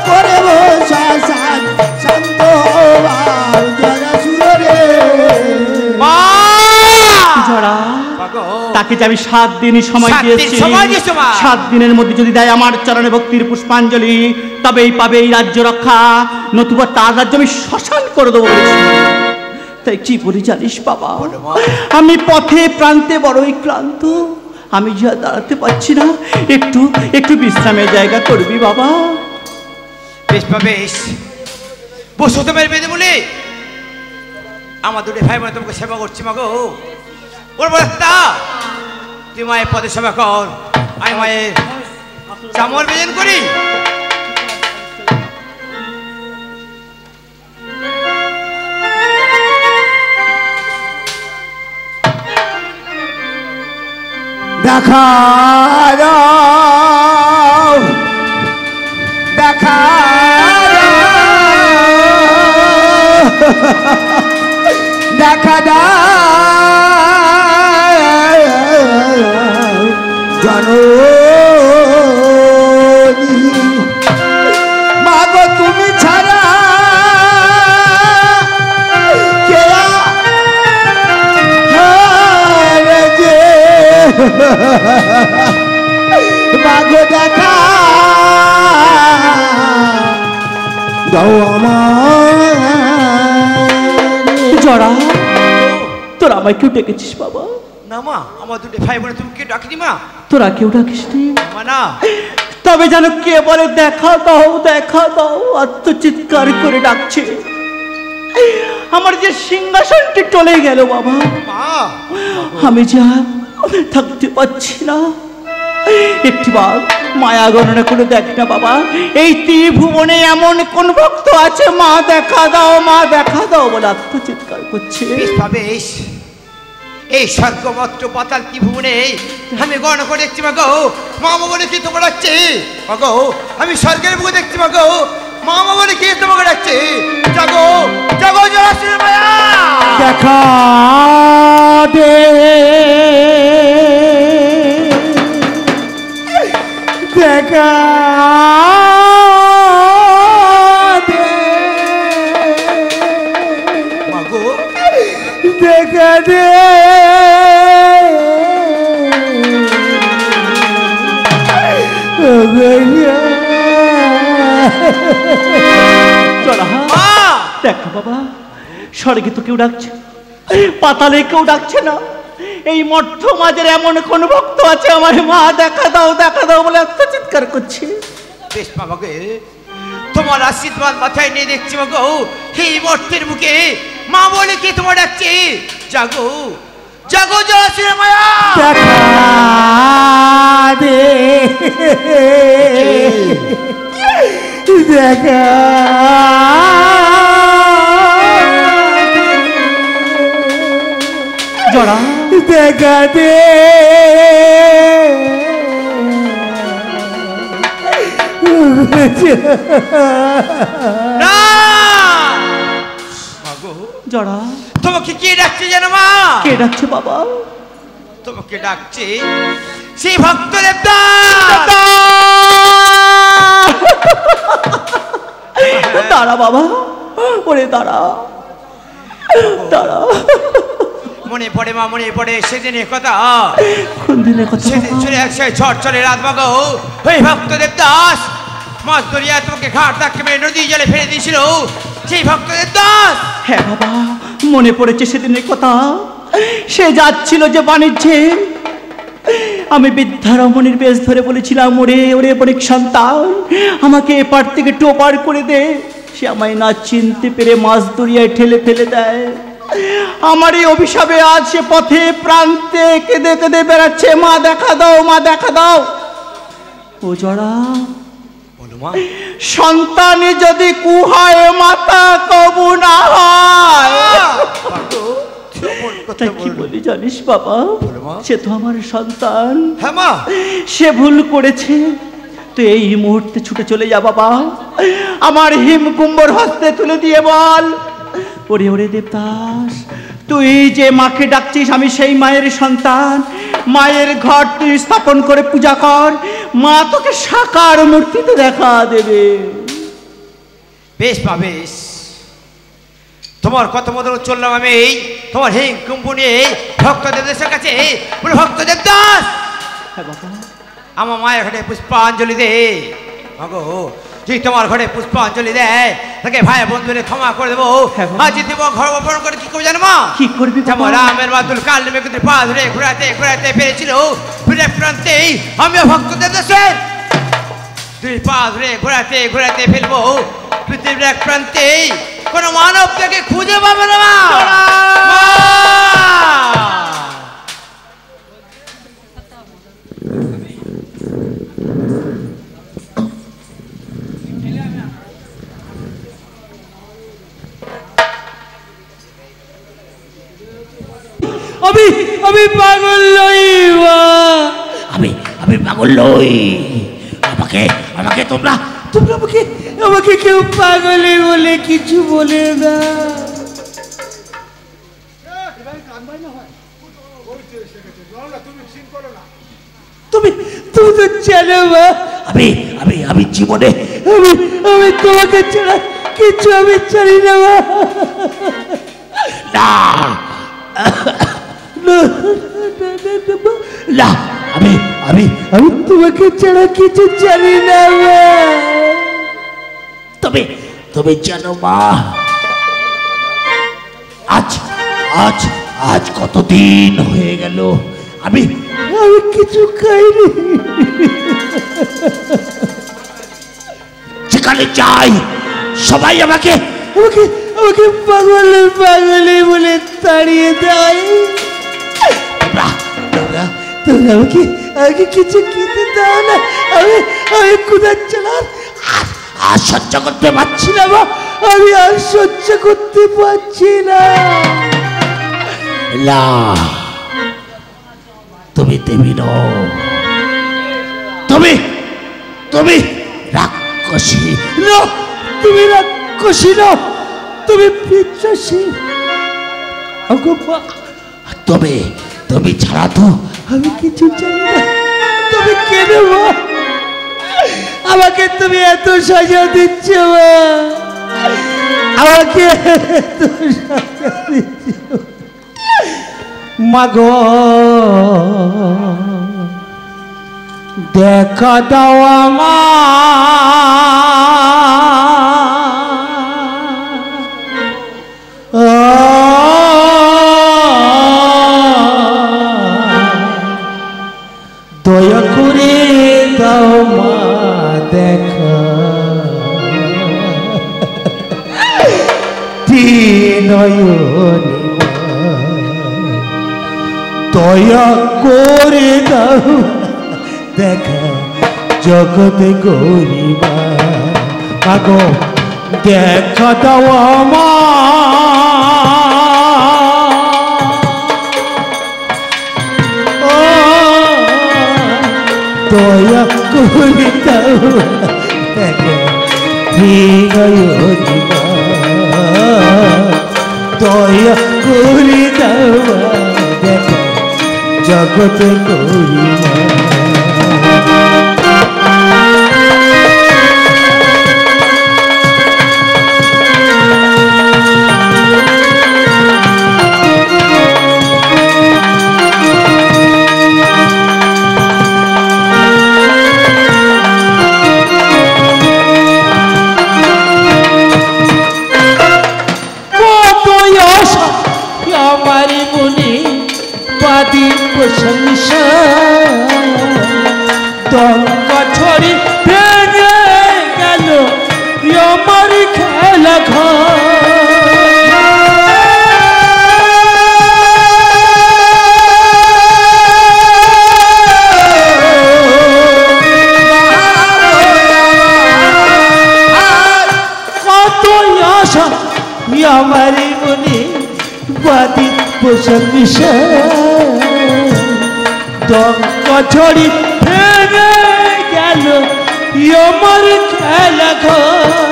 করব শ্মশান শান্ত হও বাপ জরাসুর রে জরা তাকে যে আমি 7 দিনই সময় দিয়েছি 7 দিনের মধ্যে যদি দেয় আমার চরণে ভক্তির পুষ্পাঞ্জলি তবেই পাবে এই রাজ্য রক্ষা নতুবা তার রাজ্য আমি শ্মশান করে দেবো বলেছি তাই কি বলি জানিস বাবা আমি পথে প্রান্তে বড়ই ক্লান্ত আমি যা দাঁড়াতে পারছি না একটু একটু বিশ্রামের জায়গা করবি বাবা বেশ বেশ বসো তোমার বেঁধে বলে আমার দুটো ভাই বোন তোমাকে সেবা করছি মাগো ওর বলতা তুই মায়ের পদে সেবা কর আমি মায়ের চামর বেজন করি দেখা দেখা দেখা জানো মাগো তুমি ছাড়া মাগো দেখা দাও আমার জরা তোরা আমায় কেউ ডেকেছিস বাবা না মা আমার দুটো ভাই বোন তুমি কে ডাকিনি মা তোরা কেউ ডাকিস নি মা না তবে যেন কে বলে দেখা দাও আত্মচিৎকার করে ডাকছে আমার যে সিংহাসনটি টলে গেল বাবা মা আমি যা থাকতে পারছি না একটিবার মায়া গণনা করে দেখ না বাবা এই ত্রিভুবনে এমন কোন ভক্ত আছে মা দেখা দাও বলে আত্মচিৎকার করছে বেশ এই স্বর্গমত্র পাতাল ত্রিভুবনে আমি গণনা করে দেখছি মাগো মা বলে কি তোমার ডাকছে মাগো আমি স্বর্গের বুকে দেখছি মাগো মা বলে কি তোমাকে ডাকছে জাগো জাগো জরাসুর মায়া দেখা দে দেখা দে দেখো বাবা, স্বর্গে তো কেউ ডাকছে, পাতালে কেউ ডাকছে না। এই মর্ত মাঝের এমন কোন ভক্ত আছে আমার মা দেখা দাও বলে এত চিৎকার করছে। বেশ বাবাকে, তোমার আশীর্বাদ মাথায় নিয়ে দেখছি বাবু, এই মর্তের মুখে মা বলে কি তোমার ডাকছে। জাগো জাগো জলাশয় মায়া, দেখা দে দেখা জড়া দেখা দে না মাগো, জড়া তোমাকে কে ডাকছে জানো মা? কে ডাকছে বাবা? তোমাকে ডাকছে সেই ভক্ত দেবদাস। দাঁড়া বাবা, ওরে দাঁড়া দাঁড়া। মনে পড়ে মা, মনে পড়ে সেদিনের কথা। কোন দিনের কথা? সেদিন চলে আসছে ঝড় চলে রাত মাগো, ওই ভক্ত দেবদাস মাছ দরিয়া তোমাকে ঘাট ধাক্কা মেরে নদী জলে ফেলে দিয়েছিল, সেই ভক্ত দেবদাস। হ্যাঁ বাবা, মনে পড়েছে সেদিনের কথা। সে যাচ্ছিল যে বাণিজ্যে, আমি বিদ্যারমণীর বেশ ধরে বলেছিলাম, ওরে ওরে বণিক সন্তান, আমাকে এপার থেকে টোপার করে দে। সে আমায় না চিনতে পেরে মাছ দরিয়ায় ঠেলে ফেলে দেয়। আমার এই অভিশাপে আজ সে পথে প্রান্তে কেঁদে কেঁদে বেড়াচ্ছে, মা দেখা দাও, মা দেখা দাও। ও জড়া, সন্তানে যদি কুহায় মাতা কবু না হয়, কি বলি জানিস বাবা? সে তো আমার সন্তান, সে ভুল করেছে। তো এই মুহূর্তে ছুটে চলে যা বাবা, আমার হিমকুম্বর হস্তে তুলে দিয়ে বল, ওরে ওরে দেবদাস, তুই যে মাকে ডাকছিস আমি সেই মায়ের সন্তান। মায়ের ঘর তুই স্থাপন করে পূজা কর, মা তোকে সাকার মূর্তিতে দেখা দেবে। বেশ বা বেশ, তোমার কত মতো চললাম আমি তোমার হিং কুম্ভ নিয়ে ভক্ত দেবদাসের কাছে। বলে ভক্ত দেবদাস, আমার মায়ের ঘরে পুষ্পাঞ্জলি দে। মাগো, তুই তোমার ঘরে পুষ্পাঞ্জলি দেয়, তাকে ভাই বন্ধুরে ক্ষমা করে দেবো। আজ দেবো ঘর অপহরণ করে কি করবো জানো মা? কি করবি? যেমন রামের মাতুল কাল নেমে কিন্তু পা ধরে ঘুরাতে ঘুরাতে পেরেছিল, ফিরে প্রান্তেই আমিও ভক্ত দেবদাসের দুই পা ধরে ঘোরাতে ঘোরাতে ফেলবো পৃথিবীর এক প্রান্তেই কোনো মানব তাকে খুঁজে পাবে না মা। আমি পাগল নই মা, আমি পাগল নই। আমাকে তোমরা আমাকে কেউ পাগলে বলে কিছু বলে না। তুমি তো জানো মা, আমি জীবনে আমি তোমাকে ছাড়া কিছু আমি জানি না মা। না, আমি তোমাকে ছাড়া কিছু জানি না মা। তবে জানো মা, আজ কতদিন হয়ে গেল আমি কিছু খাইনি। যেখানে যাই সবাই আমাকে পাগলে বলে তাড়িয়ে দেয়। তোমরা আমাকে কিছু খেতে দাও না, আমি ক্ষুধার জ্বালা আর সহ্য করতে পারছি না মা, আমি আর সহ্য করতে পারছি না। তুমি দেবী নও, তুমি রাক্ষসী নও, তুমি রাক্ষসী নও, তুমি পিচ্ছাসী। তুমি ছাড়া তো আমি কিছু জানি না। তুমি কেন মা আমাকে তুমি এত সাজা দিচ্ছ মা? আমাকে এত সাজা দিচ্ছ মাগো, দেখা দাও দয়া করে দাও মা দেখা নয়নে দয়া করে দাও দেখা জগতে গরিবা আগো দেখা দাও দয়া করে দাও দেখা নয়নিবা দয়া করে দাও দেখা জগতে গরিবা দঙ্গা ছড়ি ভেঙে গেল আমার খেলা ঘর কত আশা আমার মনে বাদি পোষণ দঙ্গা ছড়ি ভেঙে গেল আমার খেলা ঘর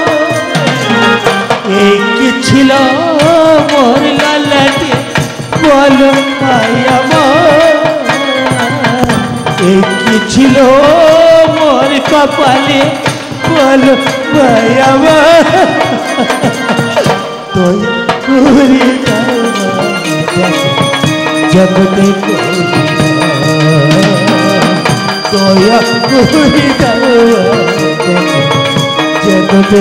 এই কি ছিল মোর লালাতে বলো আমার এই কি ছিল মোর কপালে বলো আমার দয়া করে দাও জগতে দয়া করে দাও জগতে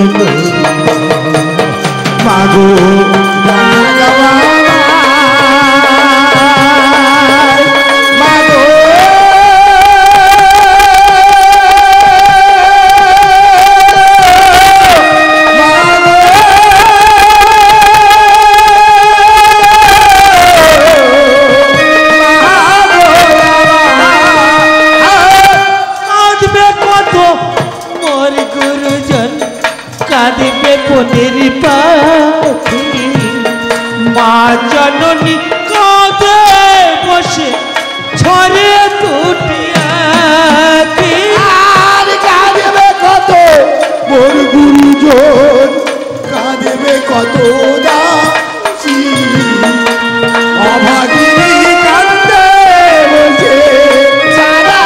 মাগো মা জননী কাঁদে বসে ছড়ে টুটিয়া আর কাঁদবে কত মোর গুরুজন কাঁদবে কত দাসী অভাগিনী কান্দে বসে সারা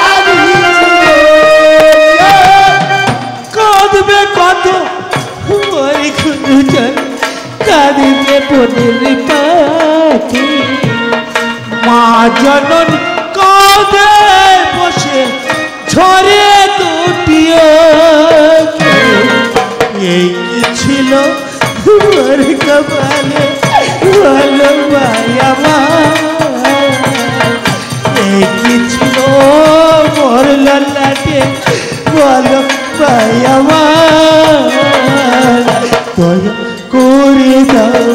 কাঁদবে কত মোর গুরুজন কাঁদবে পনের পাখি মা জননী কাঁদে বসে ঝরে দুটিও এই কি ছিল মোর কপালে বলো ভাই আমার এই কি ছিল মোর লালাটে বলো ভাই আমার দয়া করে দাও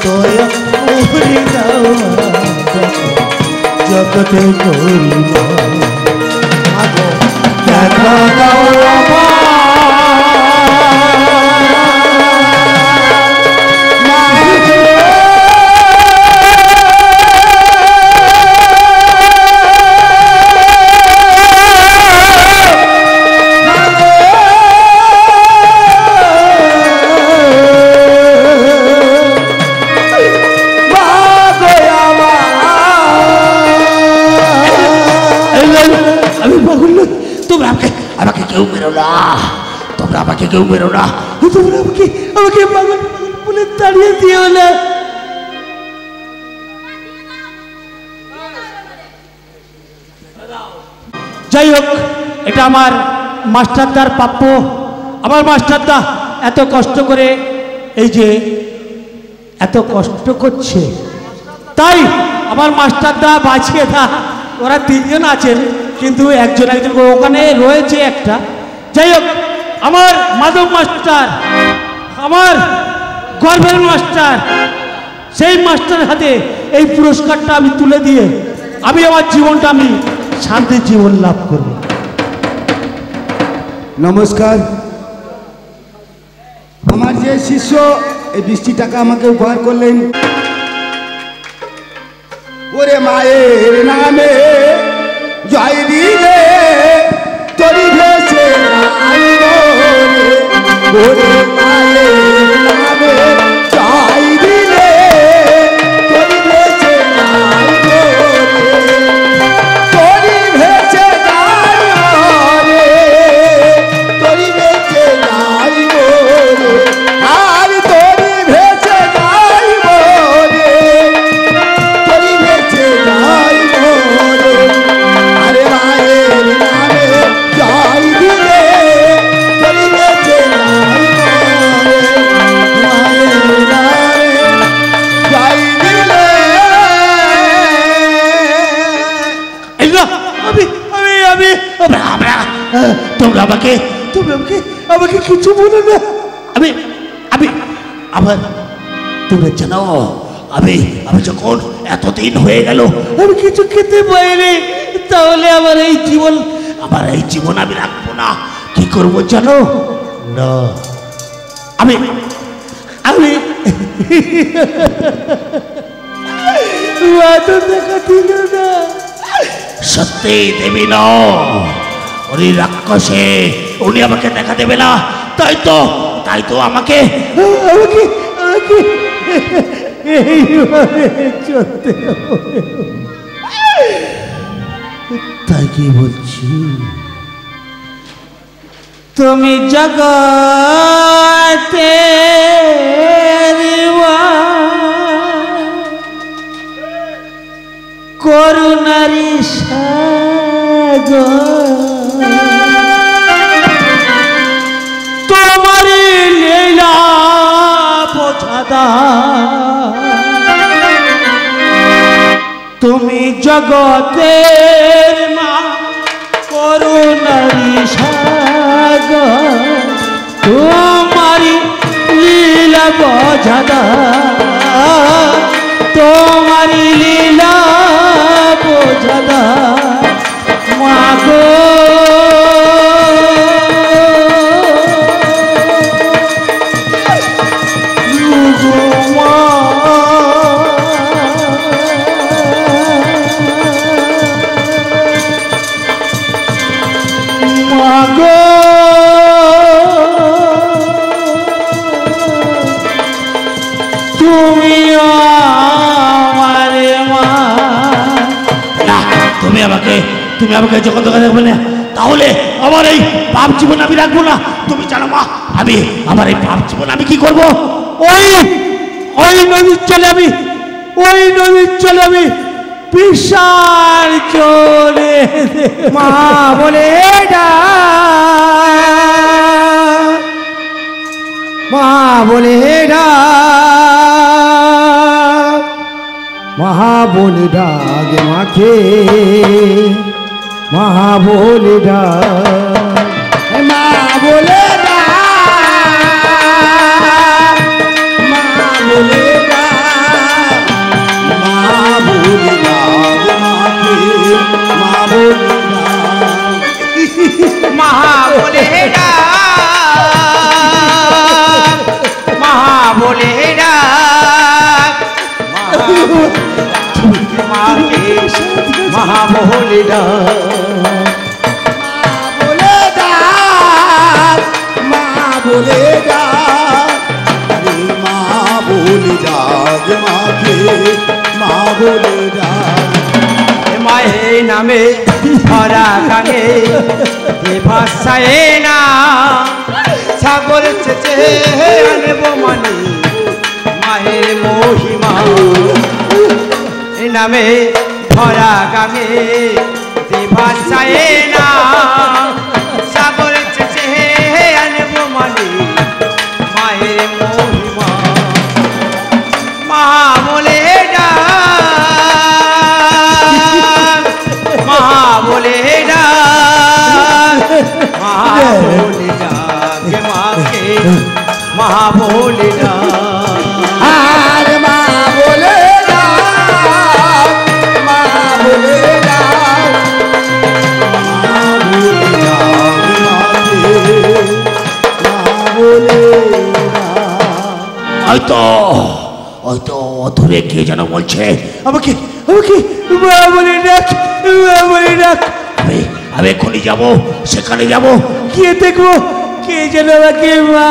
দয়া করে দাও জগতে গরিবা দেখা দাও তোমরা আমাকে কেউ মেরো না তোমরা আমাকে পাগল বলে তাড়িয়ে দিও না যাই হোক, এটা আমার মাস্টারদার প্রাপ্য। আমার মাস্টারদা এত কষ্ট করে, এই যে এত কষ্ট করছে, তাই আমার মাস্টারদা বাঁচিয়ে দা। ওরা তিনজন আছেন, কিন্তু একজন ওখানে রয়েছে একটা। যাই হোক, আমার মাধব মাস্টার, আমার গর্বের মাস্টার, সেই মাস্টারের হাতে এই পুরস্কারটা আমি তুলে দিয়ে আমি আমার জীবনটা আমি শান্তির জীবন লাভ করব। নমস্কার। আমার যে শিষ্য এই 20টি টাকা আমাকে উপহার করলেন, ওরে মায়ের নামে জয় দিলে তরি ভেসে ওরে মায়ের নামে জয় দিলে তরি ভেসে তরি ভেসে রে, তরি ভেসে রে, আর তরি ভেসে রে, তরি ভেসে রে, আরে মায়ের নামে জয় দিলে তরি ভেসে মায়ের নামে জয় দিলে। তোমরা আমাকে কিছু বলো না। আবার তোমরা জানো, আমি যখন এতদিন হয়ে গেল আমি কিছু খেতে পাইনি, তাহলে আমার এই জীবন আমি রাখবো না। কি করবো জানো না? আমি দেখা দিল না। সত্যি দেবী ন, উনি রাক্ষসে, উনি আমাকে দেখা দেবে না। তাই তো আমাকে চলতে হবে। তাই কি বলছি, তুমি জগতে করুণারি সাগর, তোমার লীলা বোঝাদা, তুমি জগতের মা করুণারি সাগর, তোমারি লীলা বোঝাদা, তোমারি লীলা বোঝাদা মাগো। তুমি আমাকে যখন দেখা দেখবে না, তাহলে আমার এই পাপ জীবন আমি রাখবো না। তুমি জানো মা, আমার এই পাপ জীবন আমি কি করবো? ওই নদীর চলে আমি বিশাল চলে মা বলে মা বলে মহা বলে ডাক মাকে, মহা বলে ডাক, মা বলে ডাক, মা বলে ডাক, মা বলে ডাক মাকে, মা বলে ডাক, মহা বলে ডাক, মহা বলে ডাক, মাকে মহা বলে ডাক, মা বলে ডাক, মা বলে ডাক, মা বলে ডাক মাকে, মা বলে ডাক। মায়ের নামে ভরা গানে ভাষায় না ছাগল চেচে আনব মানে মায়ের মহিমা নামে ভরা গানে মনে ভাষায় না সাগর চেচে আনবো মানে মায়ের মহিমা মা বলে ডাক মা বলে ডাক মা বলে ডাক মাকে মা বলে ডাক আর মা বলে ডাক, মা বলে ডাক, মা বলে ডাক মাকে, মা বলে ডাক। হয়তো অধরে কে যেন বলছে আমাকে আমাকে মা বলে ডাক, মা বলে ডাক। আমি এক্ষুনি যাবো, সেখানে যাবো, গিয়ে দেখবো কে যেন আমাকে মা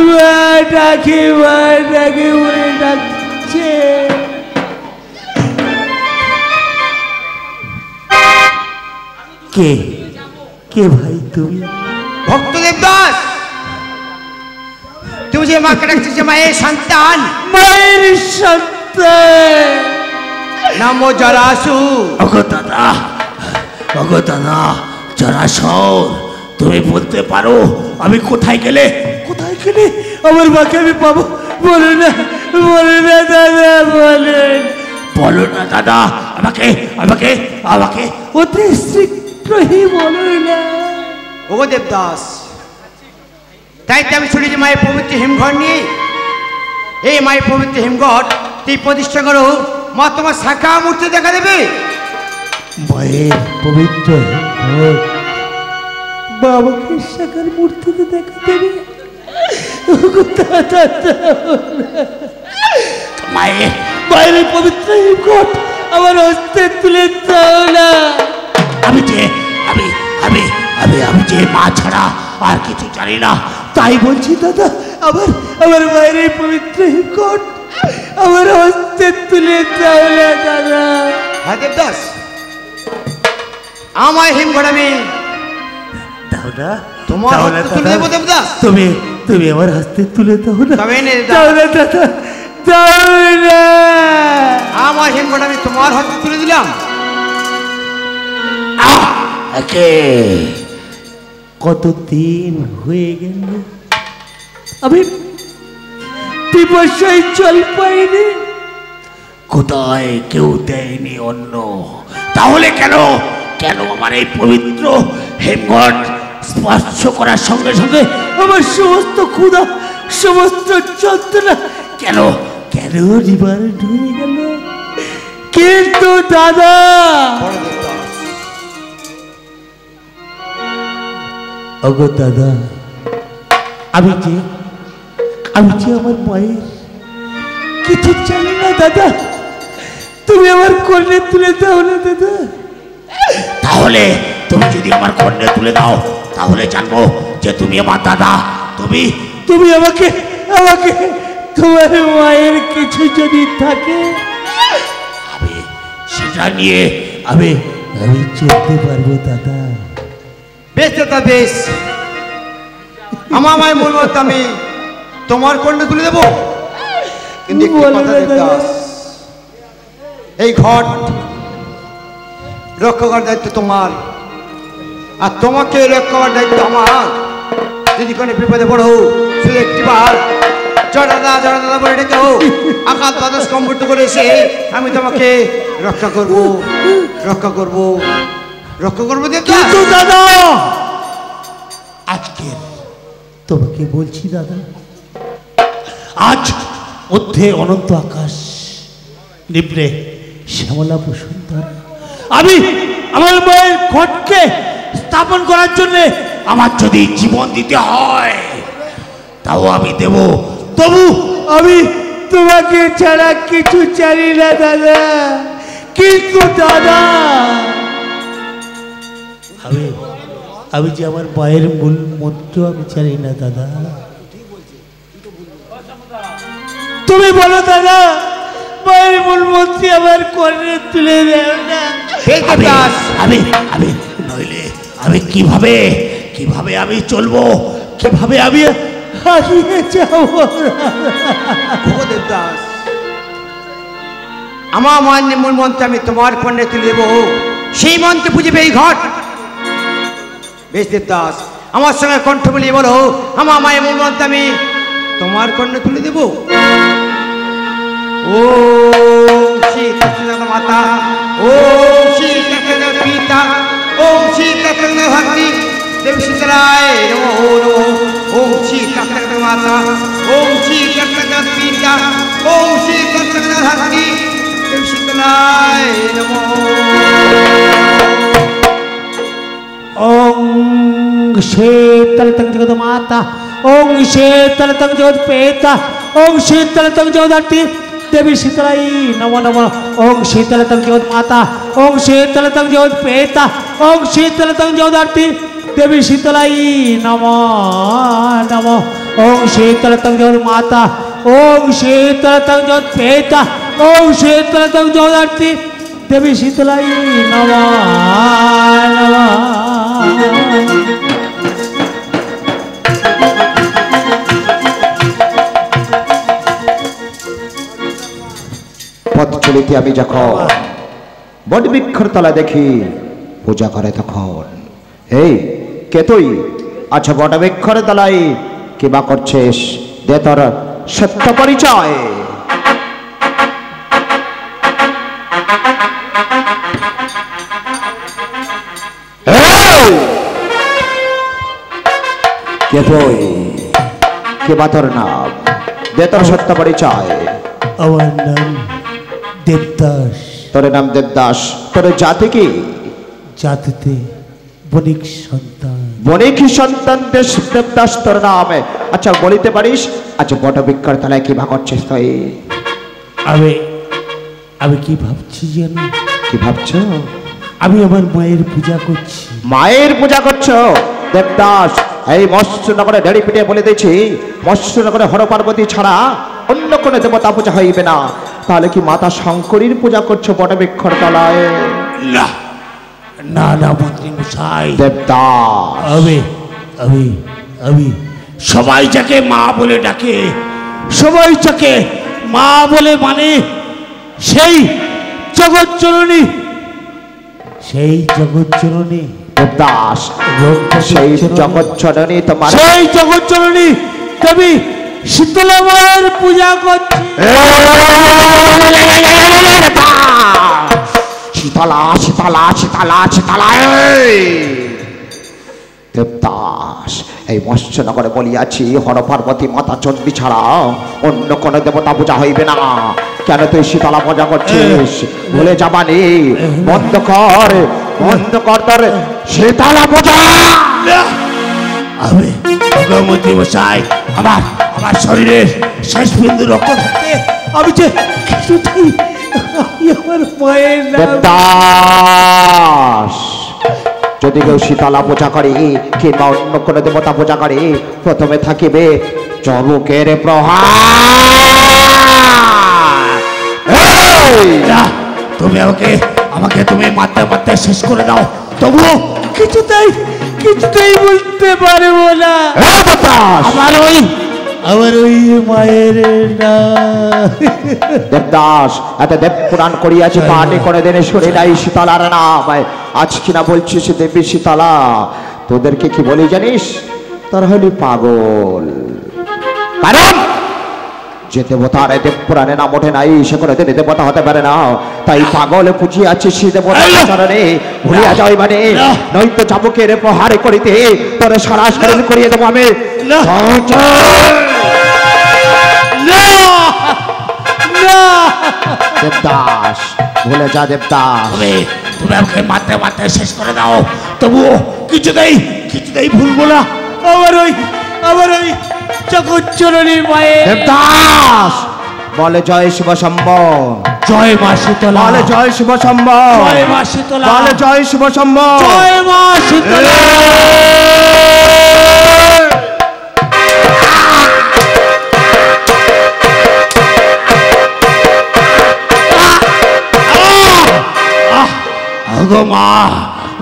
মা ডাকে বলে ডাকছে। কে কে ভাই তুমি? ভক্তদেব দাস, তুমি যে মাকে ডাকছিস মায়ের সন্তান, মায়ের সন্তান। নাম জরাসু। ওগো দাদা জরাসুর, তুমি বলতে পারো আমি কোথায় গেলে আমার মাকে আমি পাবো? বলো না দাদা, বলো না দাদা, আমাকে আমাকে আমাকে অতি শীঘ্রই বলো না। ও দেবদাস, তাই তো আমি শুনেছি মায়ের পবিত্র হিমঘর নিয়ে। এই মায়ের পবিত্র হিমঘর তুই প্রতিষ্ঠা করো, মা তোমার শাখা মূর্তি দেখা দেবে। মায়ের পবিত্র হিমঘর বাবাকে শাখার মূর্তিতে দেখা দেবে? মায়ের পবিত্র হিমঘর আমার হস্তে তুলে দাও না। আমি যে মা ছাড়া আর কিছু জানি না, তাই বলছি দাদা, আমার মায়ের এই পবিত্র হিমঘর আমার হস্তে তুলে দাও না দাদা। হ্যাঁ দেবদাস, আমার হিমঘর আমি দাও না, তোমার হস্তে তুলে দেবো দেবদাস। তুমি আমার হস্তে তুলে দাও না। তবে নে দাও না দাদা, দাও না। আমার হিমঘর আমি তোমার হস্তে তুলে দিলাম। কতদিন হয়ে গেল আমি দিবসায় চল পাইনি, কোথায় কেউ দেয়নি অন্য। তাহলে কেন আমার এই পবিত্র হেমঘর স্পর্শ করার সঙ্গে সঙ্গে আমার সমস্ত ক্ষুধা, সমস্ত যন্ত্রণা কেন রিভার ঢুকে গেল? কিন্তু দাদা, ওগো দাদা, আমি যে আমার মায়ের কিছু জানি না দাদা, তুমি আমার কর্ণে তুলে দাও না দাদা। তাহলে তুমি যদি আমার কর্ণে তুলে দাও, তাহলে জানবো যে তুমি আমার দাদা। তুমি আমাকে তোমার মায়ের কিছু যদি থাকে, আমি সেটা নিয়ে আমি চলতে পারবো দাদা। বেশ দাদা বেশ, আমার মায়ের বলবো আমি তোমার কর্ণে তুলে দেবো। কিন্তু একটি কথা দেবদাস, এই ঘট রক্ষা করার দায়িত্ব তোমার, আর তোমাকে রক্ষা করার দায়িত্ব আমার। যদি কোনো বিপদে পড়ো, শুধু একটিবার জড়া দাদা বলে ডেকে হোক, আকাশ দ্বাদশ কম্পিত করে এসে আমি তোমাকে রক্ষা করবো দেবদাস। দাদা, আজকে তোমাকে বলছি দাদা, আজ মধ্যে অনন্ত আকাশ, নিবড়ে শ্যামলা বসুন্ধরা, আমি আমার মায়ের ঘটকে স্থাপন করার জন্য আমার যদি জীবন দিতে হয় তাও আমি দেব। তবু আমি তোমাকে ছাড়া কিছু জানি না দাদা। কিন্তু দাদা, আমি যে আমার মায়ের মূল মন্ত্র আমি জানি না দাদা। তুমি বলো দাদা, মায়ের মূল মন্ত্রী আমার কর্ণে তুলে দেও না। আমি নইলে আমি কিভাবে আমি চলবো, কিভাবে আমি হারিয়ে যাবো? দেবদাস, আমার মায়ের মূল মন্ত্র আমি তোমার কর্ণে তুলে দেবো। সেই মন্ত্রে পুজিবে এই ঘট। বেশ দেবদাস, আমার সঙ্গে কণ্ঠ মিলিয়ে বলো, আমার মায়ের মূল মন্ত্র আমি তোমার কর্ণে তুলে দেব। ও শ্রী কৃষ্ণ মাতা, ও শ্রী কৃষ্ণ পিতা, ও শ্রী কৃষ্ণ ভক্তি দেবী শীতলায় নমো নমো। ওম শ্রী কৃষ্ণ মাতা, ওম শ্রী কৃষ্ণ পিতা, ওম শ্রী কৃষ্ণ ভক্তি দেবী শীতলায় নমো। ওং शीतल तंग जगत माता, ओं शीतल तंग जगत पेता, ओं शीतल तंग जगत देवी शीतलाई नमो नमो। ओं शीतल तंग जगत माता, ओं शीतल तंग जगत पेता, ओं शीतल तंग जगत देवी शीतलाई नमो नमो। ओं शीतल तंग जगत माता, ओं शीतल तंग जगत पेता, ओं शीतल तंग जगत देवी शीतलाई नमो नमो। পথ চলিতে আমি যখন বটবৃক্ষর তলা দেখি পূজা করে তখন, এই কে তুই? আচ্ছা বটবৃক্ষর তলায় কিবা করছিস? দে তোর সত্য পরিচয়। কে তুই? কিবা তোর নাম? দে তোর সত্য পরিচয়। আমার নাম দেবদাস। তোর নাম দেবদাস, তোর জাতি কি? জাতিতে বণিক সন্তান। বণিক সন্তান দেবদাস তোর নাম। আচ্ছা বলিতে পারিস, আচ্ছা বটবৃক্ষর তলায় কি ভাগ করছিস তুই? আমি আমি কি ভাবছি জানো? কি ভাবছ? আমি আমার মায়ের পূজা করছি। মায়ের পূজা করছো? দেবদাস, এই মৎস্যনগরে ঢেড়ি পিটে বলে দিয়েছি, মৎস্যনগরে হর পার্বতী ছাড়া অন্য কোনো দেবতা পূজা হইবে না। তাহলে কি মাতা শঙ্করীর পূজা করছো বটবৃক্ষর তলায়? না না না মন্ত্রী মশাই, দেবদাস, আমি আমি আমি সবাই যাকে মা বলে ডাকে, সবাই যাকে মা বলে মানে সেই জগৎ জননী, সেই জগৎ জননী দেবদাস, সেই জগৎ জননী তোমার, সেই জগৎ জননী দেবী শীতলা মায়ের পূজা করছি। শীতলা শীতলা শীতলা শীতলা। দেবদাস, এই মৎস্যনগরে বলিয়াছি হর পার্বতী মাতা চণ্ডী ছাড়া অন্য কোনো দেবতা পূজা হইবে না। কেন তুই শীতলা পূজা করছিস? ভুলে যাবানি, বন্ধ কর, বন্ধ কর তোর শীতলা পূজা। আমি মন্ত্রী মশাই, আমার আমার শরীরের শেষ বিন্দু রক্ত থাকতে আমি যে কিছুতেই আমার মায়ের নাম। দেবদাস, যদি কেউ শীতলা পূজা করে কিংবা অন্য কোনো দেবতা পূজা করে, প্রথমে থাকিবে চমকের প্রহার। তুমি আমাকে আমাকে তুমি মারতে মারতে শেষ করে দাও, তবুও কিছুতেই কিছুতেই বলতে পারবো না আমার ওই মায়ের নাম। দেবদাস, এত দেব পুরাণ করিয়াছি, পাঠে করে দেনে শুনে নাই শীতলার নাম। আজ কিনা বলছিস দেবী শীতলা, তোদেরকে কি বলি জানিস? তোর হলি পাগল। কারণ যে দেবতার দেব পুরাণে নাম ওঠে নাই, সে করে দিনে দেবতা হতে পারে না। তাই পাগল পুজিয়াছি সে দেবতার চরণে, ভুলিয়া যাই মানে নয়তো চাবুকের প্রহার করিতে তোর সারা শরীর করিয়ে দেবো আমি। দেবদাস, ভুলে যা দেবদাস। তুমি আমাকে মারতে মারতে শেষ করে দাও, তবুও কিছুতেই কিছুতেই ভুলবো না আমার ওই জগৎজননী মায়ের। দেবদাস, বলে জয় শিব শম্ভ, জয় মা শীতলা, বলে জয় শিব শম্ভ, জয় মা শীতলা, বলে জয় শিব শম্ভ, জয় মা শীতলা। গো মা,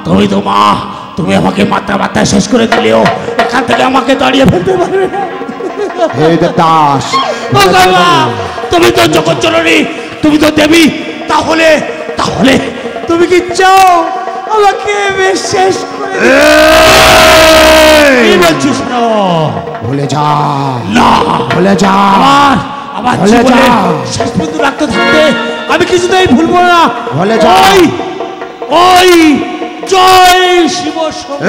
তুমি তো মা, তুমি আমাকে মাত্রা মাত্রা শেষ করে দিলেও এখান থেকে আমাকে দাঁড়িয়ে ফেলতে পারবে না। হে দেবদাস, তুমি তো জগৎ জননী, তুমি তো দেবী, তাহলে তাহলে তুমি কি চাও আমাকে শেষ করে কি বলছিস? ভুলে যা না, ভুলে যা আমার ভুলে জীবনে যা। শেষ পর্যন্ত রাখতে থাকতে আমি কিছুতেই ভুলবো না। ভুলে যা। ওই জয় শিব শম্ভু।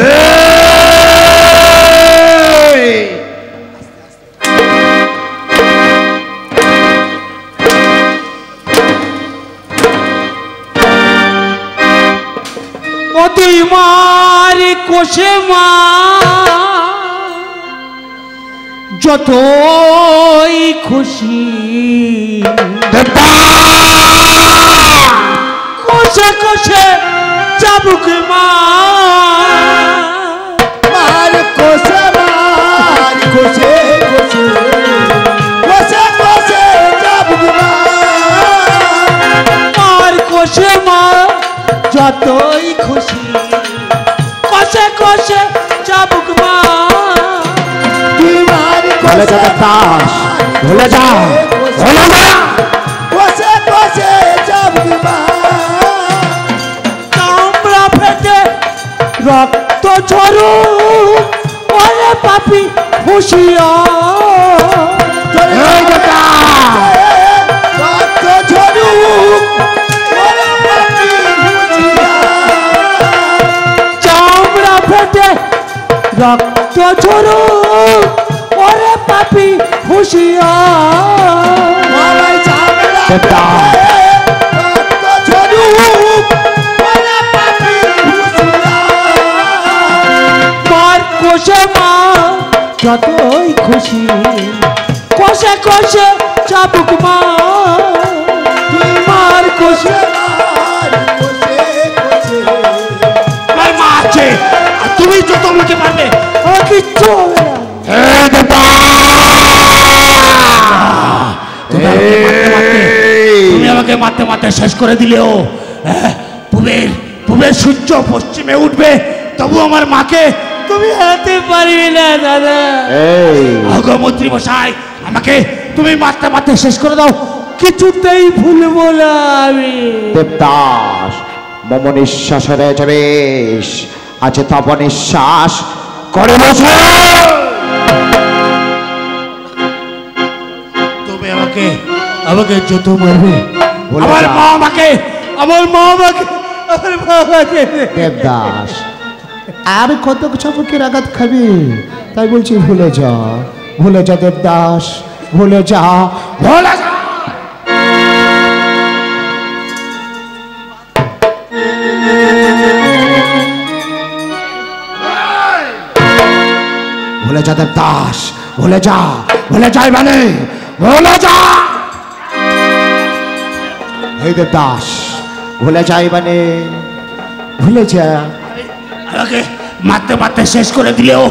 ও তুই মার কোষে মা যতই খুশি কোষে কোষে চাবুক মা মার কোষে মার কোষে কোষে কোষে কোষে চাবুক মার কোষে মা যতই খুশি কোষে কোষে চাবুক মা তুই মার ভুলে যা দাস ভুলে যা ভুলে যা কোষে কোষে চাবুক কামড়া ফেটে রক্ত ঝরু ওরে পাপি হুঁশিয়া রক্ত ঝরুক ওরে পাপি চামড়া ফেটে রক্ত ঝরু ওরে পাপি হুঁশিয়া মালাই চামড়া দেবতা। রক্ত ঝরুক ওরে পাপি মার কোষে মা যতই খুশি কোষে কোষে চাবুক মা তুই মার কোষে আমার মা আছে আর তুমি যত আমাকে মারবে আমার কিচ্ছু হবে না। তুমি আমাকে মারতে মারতে শেষ করে দিলেও পূবের সূর্য পশ্চিমে উঠবে তবু আমার মাকে তুমি হারাতে পারবে না দাদা। অগমন্ত্রী মশাই আমাকে তুমি মারতে মারতে শেষ করে দাও, কিছুতেই ভুলবো না আমি। দেবদাস মম নিঃশ্বাসের যাবেশ আছে তপ নিঃশ্বাস করে বসে। তুমি আমাকে আমাকে যত মারবে বলে আমার যা। মা আমাকে আমার মা আমাকে আমার মা আমাকে দেবদাস আর কত চাবুকের আঘাত খাবি, তাই বলছি ভুলে যা ভুলে যা দেবদাস ভুলে যা ভুলে যা। ভুলে যা দেবদাস ভুলে যা ভুলে যাই মানে ভুলে যা। এই দেবদাস ভুলে যাই মানে ভুলে যা। আমাকে মারতে মারতে শেষ করে দিলেও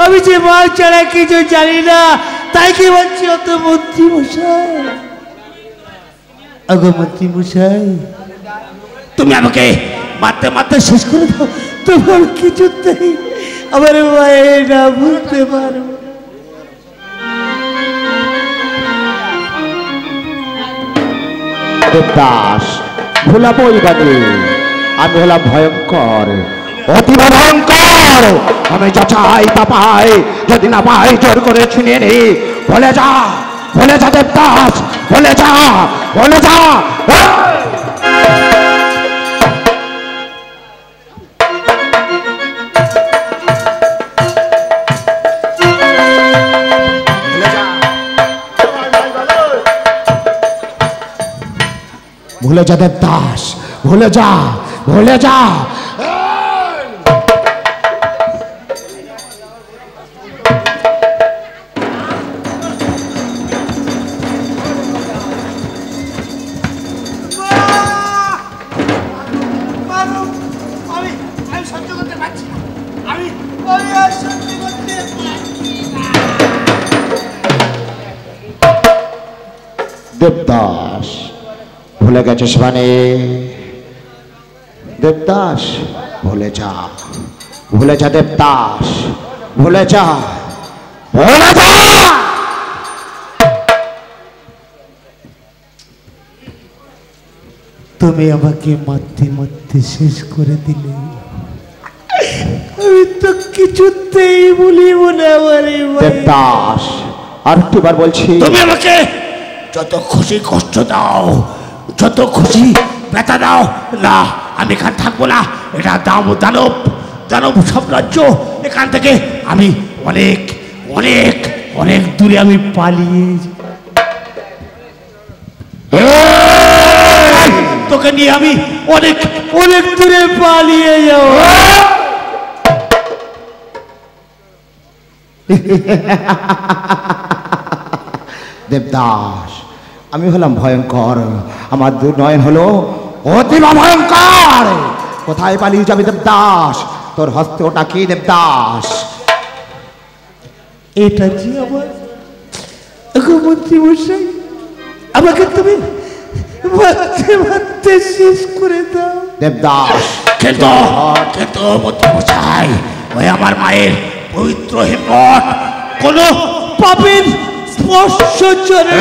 আমি যে মার ছাড়া কিছু জানি না, তাই কি বলছি অত মন্ত্রী মশাই অগমন্ত্রী মশাই তুমি আমাকে মারতে মারতে শেষ করে দাও, তোমার কিছুতেই আমার মায়ের না ভুলতে পারবো। দেবদাস ভুলাবই বাদে আমি হলাম ভয়ঙ্কর অতি ভয়ঙ্কর। আমি যা চাই তা পাই, যদি না পাই জোর করে ছিনিয়ে নি। ভুলে যা দেবদাস ভুলে যা ভুলে যা। ভুলে যা দেবদাস ভুলে যা ভুলে যা। দেবদাস ভুলে গেছিস মানে দেবদাস ভুলে যা দেবদাস ভুলে যা ভুলে যা। তুমি আমাকে মারতে মারতে শেষ করে দিলে। আমি তো কিছুতেই বলিব না আমারে ভাই। দেবদাস আর একটিবার বলছি, তুমি আমাকে যত খুশি কষ্ট দাও, যত খুশি ব্যথা দাও, না আমি এখানে থাকবো না। এটা দানব দানব সাম্রাজ্য। এখান থেকে আমি অনেক অনেক অনেক দূরে আমি পালিয়ে তোকে নিয়ে আমি অনেক অনেক দূরে পালিয়ে যাব। দেবদাস আমি হলাম ভয়ঙ্কর, আমার দুর্নয়ন হলো অতীব ভয়ঙ্কর। কোথায় পালিয়ে যাবি দেবদাস? তোর হস্তে ওটা কি দেবদাস? এটা যে আমার মন্ত্রী মশাই, আমাকে তুমি মারতে মারতে শেষ করে দাও। দেবদাস কিন্তু মন্ত্রী মশাই, ওই আমার মায়ের পবিত্র হেমকট কোন পাপের স্পর্শ চলে।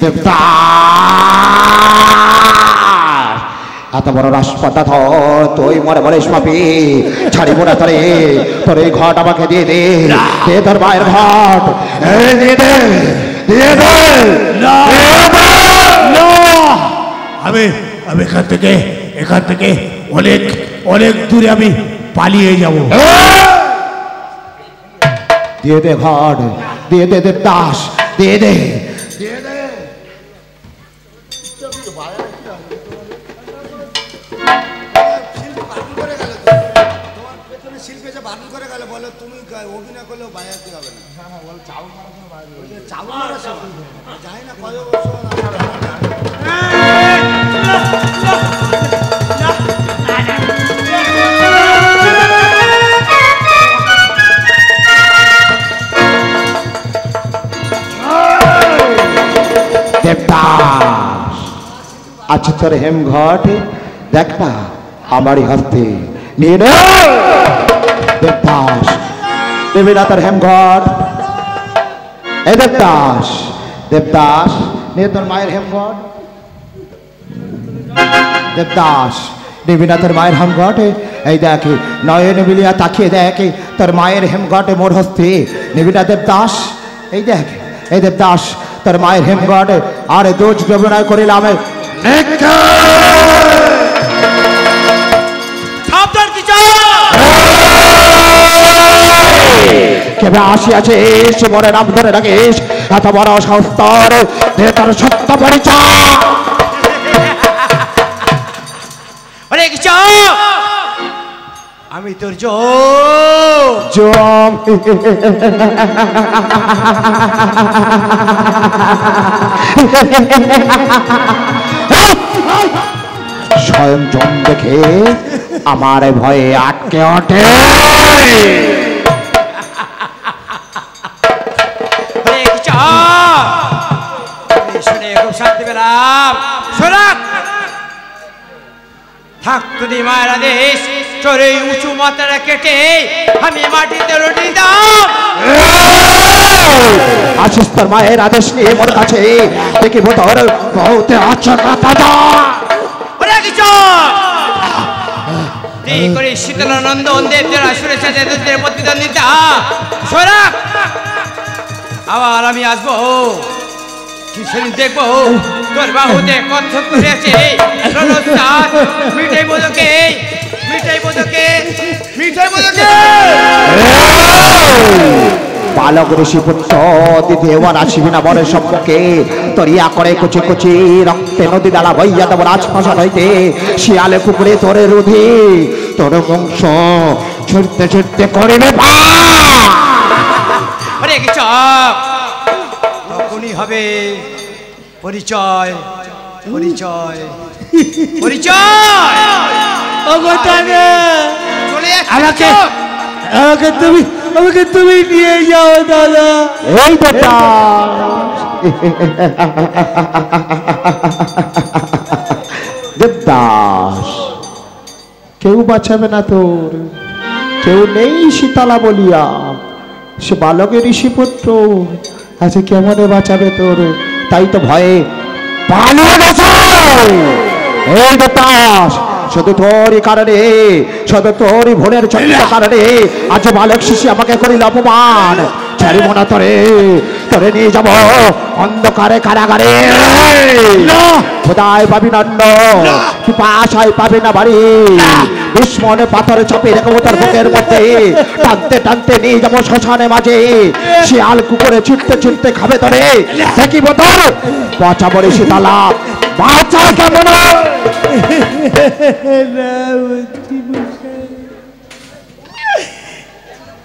দেবদাস এত বড় রাজপথা তুই মরে বলিস পাপি, ছাড়িব না তোরে। তোর এই ঘট আমাকে দিয়ে দে, দে তোর মায়ের ঘট দিয়ে দে, দিয়ে দে। আমি এখান থেকে অনেক অনেক দূরে আমি পালিয়ে যাব। দিয়ে দে ঘট, দিয়ে দে দেবদাস, দিয়ে দে। শিল্পে যে বারণ করে গেল, বলো তুমি অভিনয় করলেও বায়াতে হবে না। চাউল যাই না কয় বছর দেবদাস আচ্ছা তোর হেমঘট দেখ না আমারই হস্তে নিয়ে নে। দেবদাস দেবে না তোর হেমঘট। এই দেবদাস, দেবদাস নিয়ে তোর মায়ের হেমঘট। দেবদাস নিবি না তোর মায়ের হেমঘট। এই দেখ নয়ন মিলিয়া তাকিয়ে দেখ তোর মায়ের হেমঘটে মোর হস্তে নিবি না দেবদাস। এই দেখ এই দেবদাস তোর মায়ের হেমঘট আর দোষ ব্যবনয় করিলাম। কেবে আসিয়াছিস মনে নাম ধরে রাখিস, এত বড় সংস্তর তোর সত্য পরিচয়। আমি তোর জম স্বয়ং জম দেখে আমার ভয়ে আটকে ওঠে। শুনে খুব শান্তি পেলাম। শোনাক থাক তুই মায়ের আদেশ, চোরে উঁচু মাথাটা কেটে আমি মাটিতে রুটি দাম। আছিস তোর মায়ের আদেশ নিয়ে মোর কাছে, দেখিব তোর বহুতে আচরণতা। করে শীতলানন্দন দেবদের আসুরে সাজাদের প্রতিদ্বন্দ্বিতা। শোনাক আবার আমি আসবো, সেদিন দেখবো তোর বাহুতে কচ্ছপ করেছে মিঠাই বোধকে মিঠাই বোধকে মিঠাই বোধকে। বালক ঋষি পুত্র দ্বিতীয়বার আসিবি না বরের সম্মুখে। তরিয়া করে কুচি কুচি রক্তে নদী দ্বারা বইয়া দেব রাজপ্রাসাদ হইতে। শিয়ালে কুকুরে তোরে রুধি তোর বংশ ছুটতে ছুটতে করিবে। তখনই হবে পরিচয় পরিচয় পরিচয়। চলে আমাকে তুমি নিয়ে যাও দাদা। এই বেটা দেবদাস কেউ বাঁচাবে না তোর, কেউ নেই শীতলা বলিয়া। সে বালকের ঋষিপুত্র আছে, কেমনে বাঁচাবে তোর? তাই তো ভয়ে পালিয়ে গেছে। এই দাস শুধু তোরই কারণে, শুধু তোরই ভোরের চন্দ্র কারণে আজ বালক শিশু আমাকে করিল অপমান। ছাড়িব না তোরে, তোরে নিয়ে যাব অন্ধকারে কারাগারে। খোদায় পাবি নন্দ, পিপাসায় পাবি না বাড়ি। দুশ্মনে পাথরে চাপে রেখে তার বুকের মধ্যে টানতে টানতে নিয়ে যাবো শ্মশানে মাঝে। শিয়াল কুকুরে ছুটতে ছুটতে খাবে তোরে, দেখিব তোর পচা বলে শীতলা বাঁচা কেমন।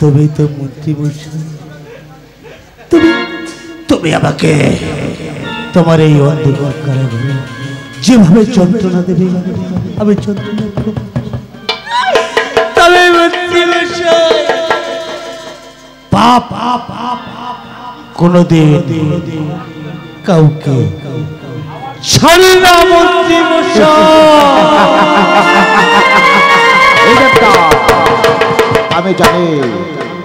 তুমি তো মন্ত্রী মশাই, তুমি আমাকে তোমার এই অন্ধকার কারাগারে যেভাবে যন্ত্রণা দেবে আমি যন্ত্রণা করব। তবে মন্ত্রী মশাই পাপ কোনদিন কাউকে ছাড়ি না মন্ত্রী মশাই। আমি জানি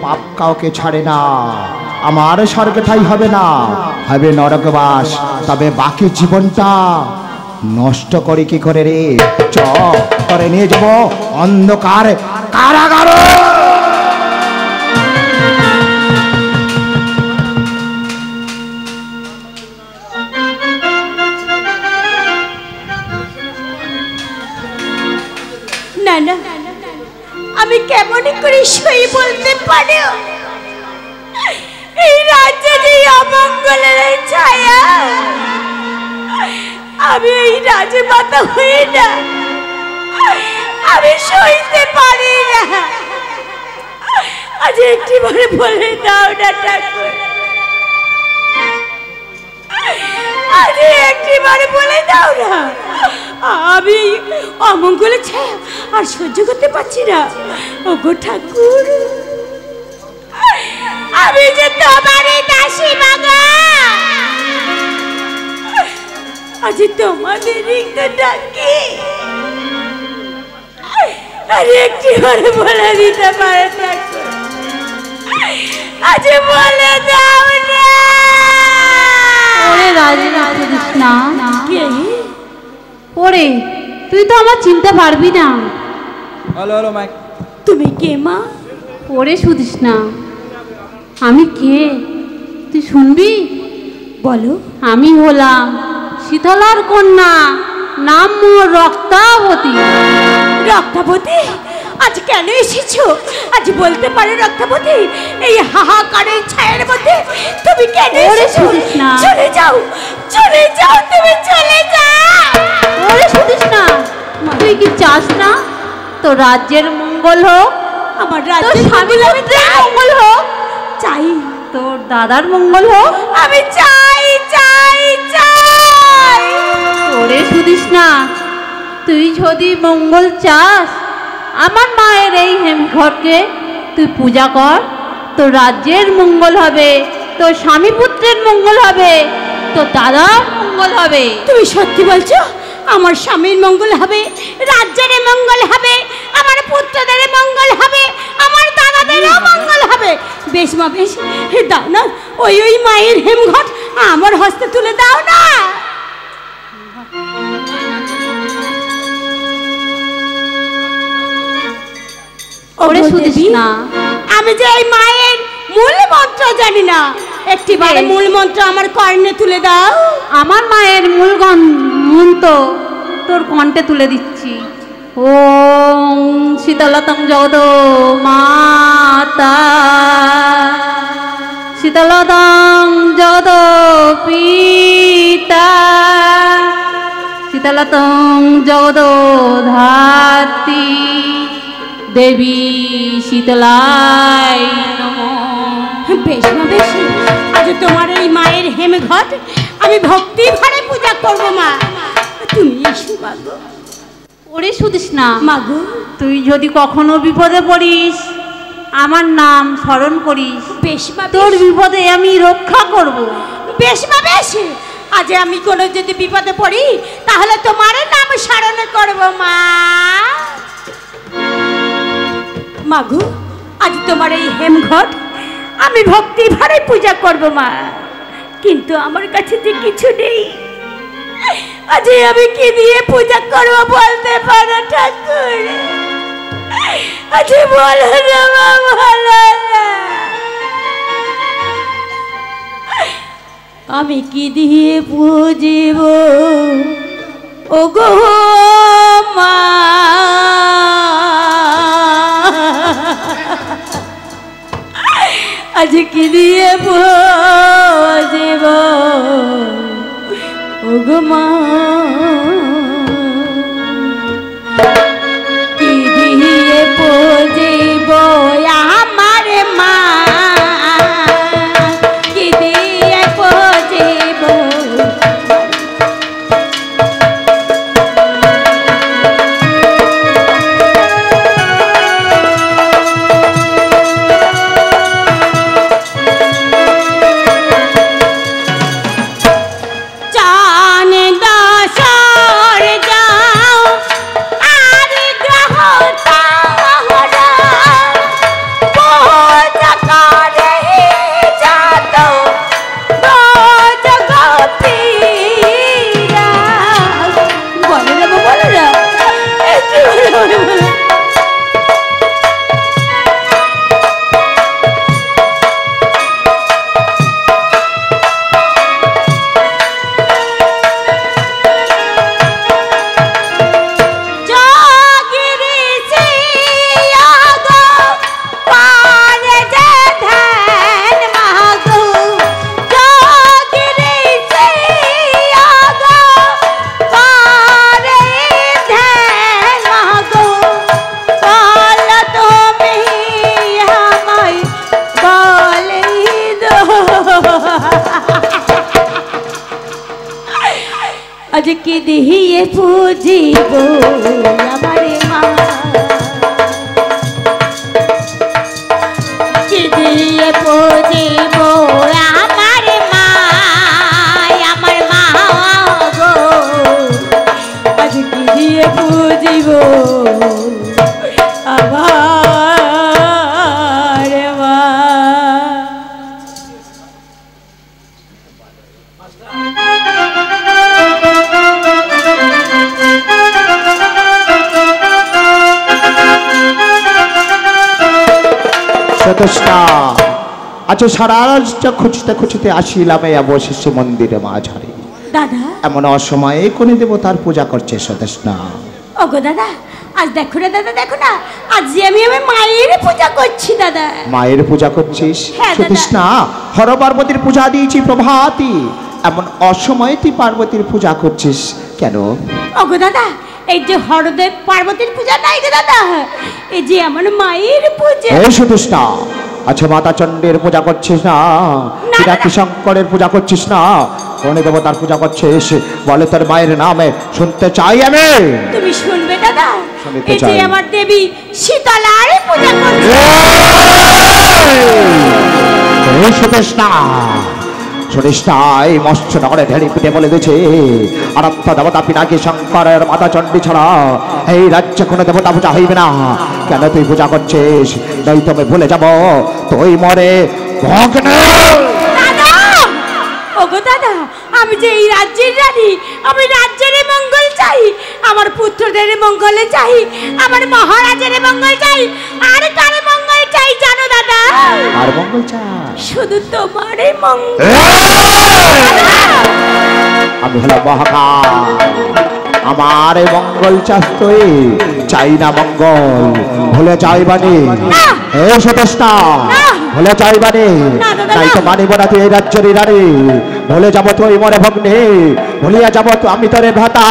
পাপ কাউকে ছাড়ে না। আমার স্বর্গে ঠাই হবে না, হবে নরকবাস। তবে বাকি জীবনটা নষ্ট করি কি করে রে? চ করে নিয়ে যাব অন্ধকার কারাগার। না না, আমি কেমন করে সই বলতে পারি? এই রাজ্যে যে অমঙ্গলের ছায়া, আমি এই রাজমাতা হই না, আমি সইতে পারি না। আজ একটিবারে বলে দাও না ঠাকুর, আজ একটিবারে বলে দাও না। আমি অমঙ্গলের ছায়া আর সহ্য করতে পারছি না। ওগো ঠাকুর, আমি যে তোমারই দাসী মাগো, আজ তোমাদেরই তো ডাকি। আর একটিবারে বলে দিতে পারে ঠাকুর, আজ বলে দাও না। ওরে রাজা কৃষ্ণা, কে ওরে তুই তো আমার চিনতে পারবি না। তুমি কে মা? ওরে শুধিস না, আমি কে তুই শুনবি? বলো। আমি হলাম শীতলার কন্যা, নাম মোর রক্তাবতী। রক্তাবতী, আজ কেন এসেছো? আজ বলতে পারো রক্তাবতী, এই হাহাকারের ছায়ার মধ্যে তুমি কেন এসেছো? চলে যাও, চলে যাও, তুমি চলে যাও। ওরে শুধিস না, তুই কি চাস না তোর রাজ্যের মঙ্গল হোক? আমার তোর স্বামীর মঙ্গল হোক? চাই। তোর দাদার মঙ্গল হোক? আমি চাই, চাই, চাই। ওরে শুধিস না, তুই যদি মঙ্গল চাস, আমার মায়ের এই হেমঘরকে তুই পূজা কর। তোর রাজ্যের মঙ্গল হবে, তোর স্বামী পুত্রের মঙ্গল হবে, তোর দাদার মঙ্গল হবে। তুমি সত্যি বলছো? আমার স্বামীর মঙ্গল হবে, রাজ্যের মঙ্গল হবে, আমার পুত্রদের মঙ্গল হবে, আমার দাদাদেরও মঙ্গল হবে। বেশ মা বেশ, দাও না ওই ওই মায়ের হেমঘট আমার হস্তে তুলে দাও না। ওরে শুধিস না, আমি যে এই মায়ের মূল মন্ত্র জানি না, একটিবারে মূল মন্ত্র আমার কর্ণে তুলে দাও। আমার মায়ের মূল মন্ত্র তোর কণ্ঠে তুলে দিচ্ছি। ওম শীতলতম জগদ মাতা, শীতলতম জগদ পিতা, শীতলতম জগদ ধাত্রী, দেবী শীতলাই নমঃ। বেশ মা বেশ, আজ তোমার এই মায়ের হেমঘট আমি ভক্তি ভরে পূজা করবো মা। তুমি এসো মাগো। ওরে শুধিস না মাগো, তুই যদি কখনো বিপদে পড়িস, আমার নাম স্মরণ করিস, বেশ মা তোর বিপদে আমি রক্ষা করব। বেশ মা বেশ, আজ আমি কোনো যদি বিপদে পড়ি তাহলে তোমার নাম স্মরণ করব মা। মাগো, আজ তোমার এই হেমঘট আমি ভক্তি ভরে পূজা করব মা। কিন্তু আমার কাছে যে কিছু নেই, আজ আমি কি দিয়ে পূজা করবো বলতে পারো ঠাকুর? আজ বলো না মা, বলো না আমি কি দিয়ে পুজিব ও গো মা? আজ কি দিয়ে পুজিব ও গো মা? কি দিয়ে পুজিব আমার মা? কি দিয়ে পুজিব? আজ কি দিয়ে পুজিব আমারে মা? কি দিয়ে পুজিব আমারে মা? আমার মা গো, আজ কি দিয়ে পুজিব আমারে মা? সতস্তা আচ্ছা সারা রাতটা খুঁজতে খুঁজতে আসিলাম এই অবশেষে মন্দিরে মাঝারে। দাদা এমন অসময়ে কোন দেবতার পূজা করছে সতস্তা? ওগো দাদা, আজ দেখো না দাদা, দেখো না, আজ যে আমি আমার মায়ের পূজা করছি দাদা। মায়ের পূজা করছিস? হ্যাঁ, দাদা। সতস্তা হর পার্বতীর পূজা দিয়েছি প্রভাতী, এমন অসময়ে তুই পার্বতীর পূজা করছিস কেন? ওগো দাদা, এই যে হরদেব পার্বতীর পূজা নাই গো দাদা, এই যে আমার মায়ের পূজা। এই সতস্তা আচ্ছা মাতা চণ্ডীর পূজা করছিস না? পিতাকি শঙ্করের পূজা করছিস না? কোন দেবতার পূজা করছিস বলে তোর মায়ের নামে শুনতে চাই আমি। তুমি শুনবে দাদা, শুনতে এই যে চাই। আমার দেবী শীতলার পূজা করছে। এই সতস্তা শুনিস না, এই মৎস্য নগরে ঢেড়ি পিঠে বলে দিয়েছে আরাধ্য দেবতা পিনাকি শঙ্করের মাতা চণ্ডী ছাড়া এই রাজ্যে কোনো দেবতা পূজা হইবে না। কেন তুই পূজা করছিস? নই তুমি ভুলে যাব তুই মরে ভগ্নে। দাদা, ওগো দাদা, আমি যে এই রাজ্যের রানী, আমি রাজ্যের মঙ্গল চাই, আমার পুত্রদের মঙ্গল চাই, আমার মহারাজের মঙ্গল চাই, আর কার মঙ্গল চাই জানো দাদা? আর মঙ্গল চাই? শুধু তোমারই মঙ্গল। আমি হলাম মহাকাল, আমার এই মঙ্গল চাস তুই, চাই না মঙ্গল, ভুলে যাইবানি। এ সতস্তা ভুলে যাইবানি, তাই তো মানিব না তুই এই রাজ্যের রানী। ভুলে যাবো তুই মরে ভগ্নে, ভুলিয়া যাবো তো আমি তোরে ভাতা,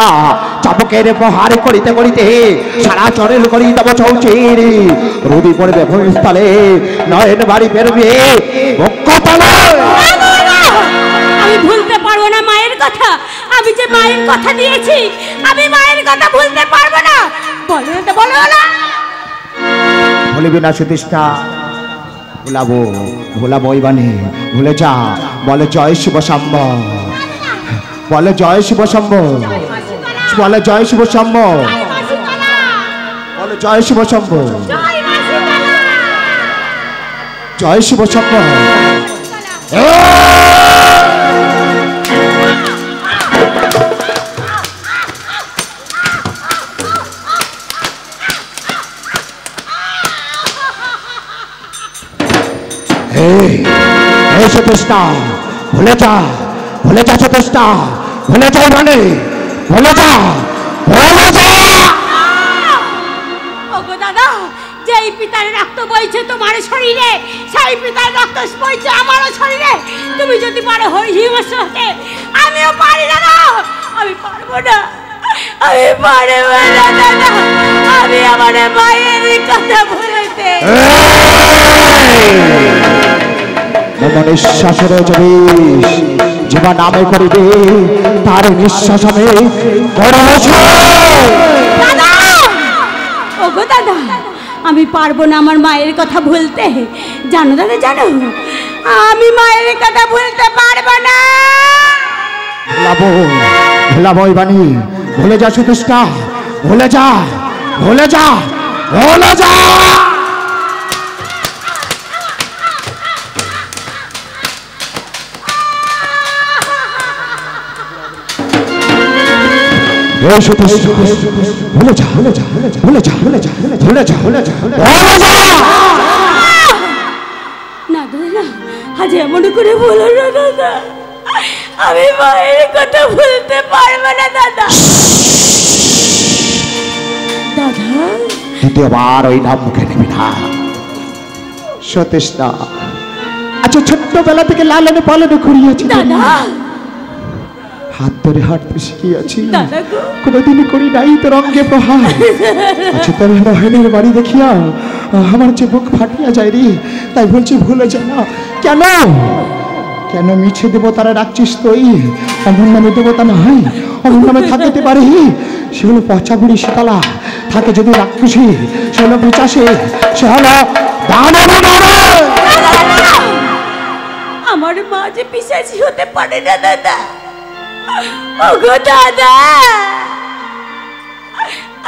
চাবুকের প্রহার করিতে করিতে সারা চরেল করি দেব চৌচির, রুদি পড়বে ভূমিস্থলে, নয়ন বাড়ি বেরোবে বক্ষতলে। আমি ভুলতে পারবো না মায়ের কথা, আমি যে মায়ের কথা দিয়েছি, আমি মায়ের কথা ভুলতে পারবো না। বলো না তো, বলো না। ভুলিবি না সুতৃষ্ণা? ভুলাবো, ভুলাবো বানি, ভুলে যা। বলে জয় শিব শম্ভ, বলে জয় শিব শম্ভ, বলে জয় শিব শম্ভ, বলে জয় শিব শম্ভ, জয় শিব শম্ভ। এই সতেষ্টা, ভুলে যা সতেষ্টা, ভুলে যা মানে, ভুলে যা। ওগো দাদা, যেই পিতার রক্ত বইছে তোমার শরীরে, সেই পিতার রক্ত বইছে আমারও শরীরে। তুমি যদি পারো হিংস্র হতে, আমিও পারি দাদা। আমি পারবো না, আমি পারবো না দাদা। আমি আমার মায়ের কথা বলতে। নিঃশ্বাসের জবিস যেবা নামে করিবে, তার নিঃশ্বাস আমি দাদা। ওগো দাদা, আমি পারবো না আমার মায়ের কথা ভুলতে। জানো দাদা, জানো আমি মায়ের কথা ভুলতে পারবো না। ভুলাবো বাণী, ভুলে যা সতেষ্টা, ভুলে যা, ভুলে যা, ভুলে যা। ভুলে যা, ভুলে যা, ভুলে যা, ভুলে যা, ভুলে যা, ভুলে যা, ভুলে যা। না দাদা, আজ এমন করে বলো না দাদা। আমি মায়ের কথা ভুলতে পারবো না দাদা। দাদা, দ্বিতীয়বার ওই নাম মুখে নেবি না সতেষ্টা। আচ্ছা, ছোট্টবেলা থেকে লালনে পালনে করিয়াছি দাদা। হাত ধরে হাঁটতে শিখিয়াছি, দাদা গো, কোনোদিনই করি নাই তোর অঙ্গে প্রহার। আচ্ছা, তোর রহেনের বাড়ি দেখিয়া আমার যে বুক ফাটিয়া যায় রে। তাই বলছি ভুলে যা না। কেন কেন মিছে দেবতারা ডাকছিস তুই? অমন নামে দেবতা নাই, অমন নামে থাকিতে পারি। সে হলো পচা বুড়ি শীতলা, থাকে যদি রাক্ষসী, সে হলো পিচাসে, সে হলো আমার মা যে পিশাচি হতে পারে না দাদা। ওগো দাদা,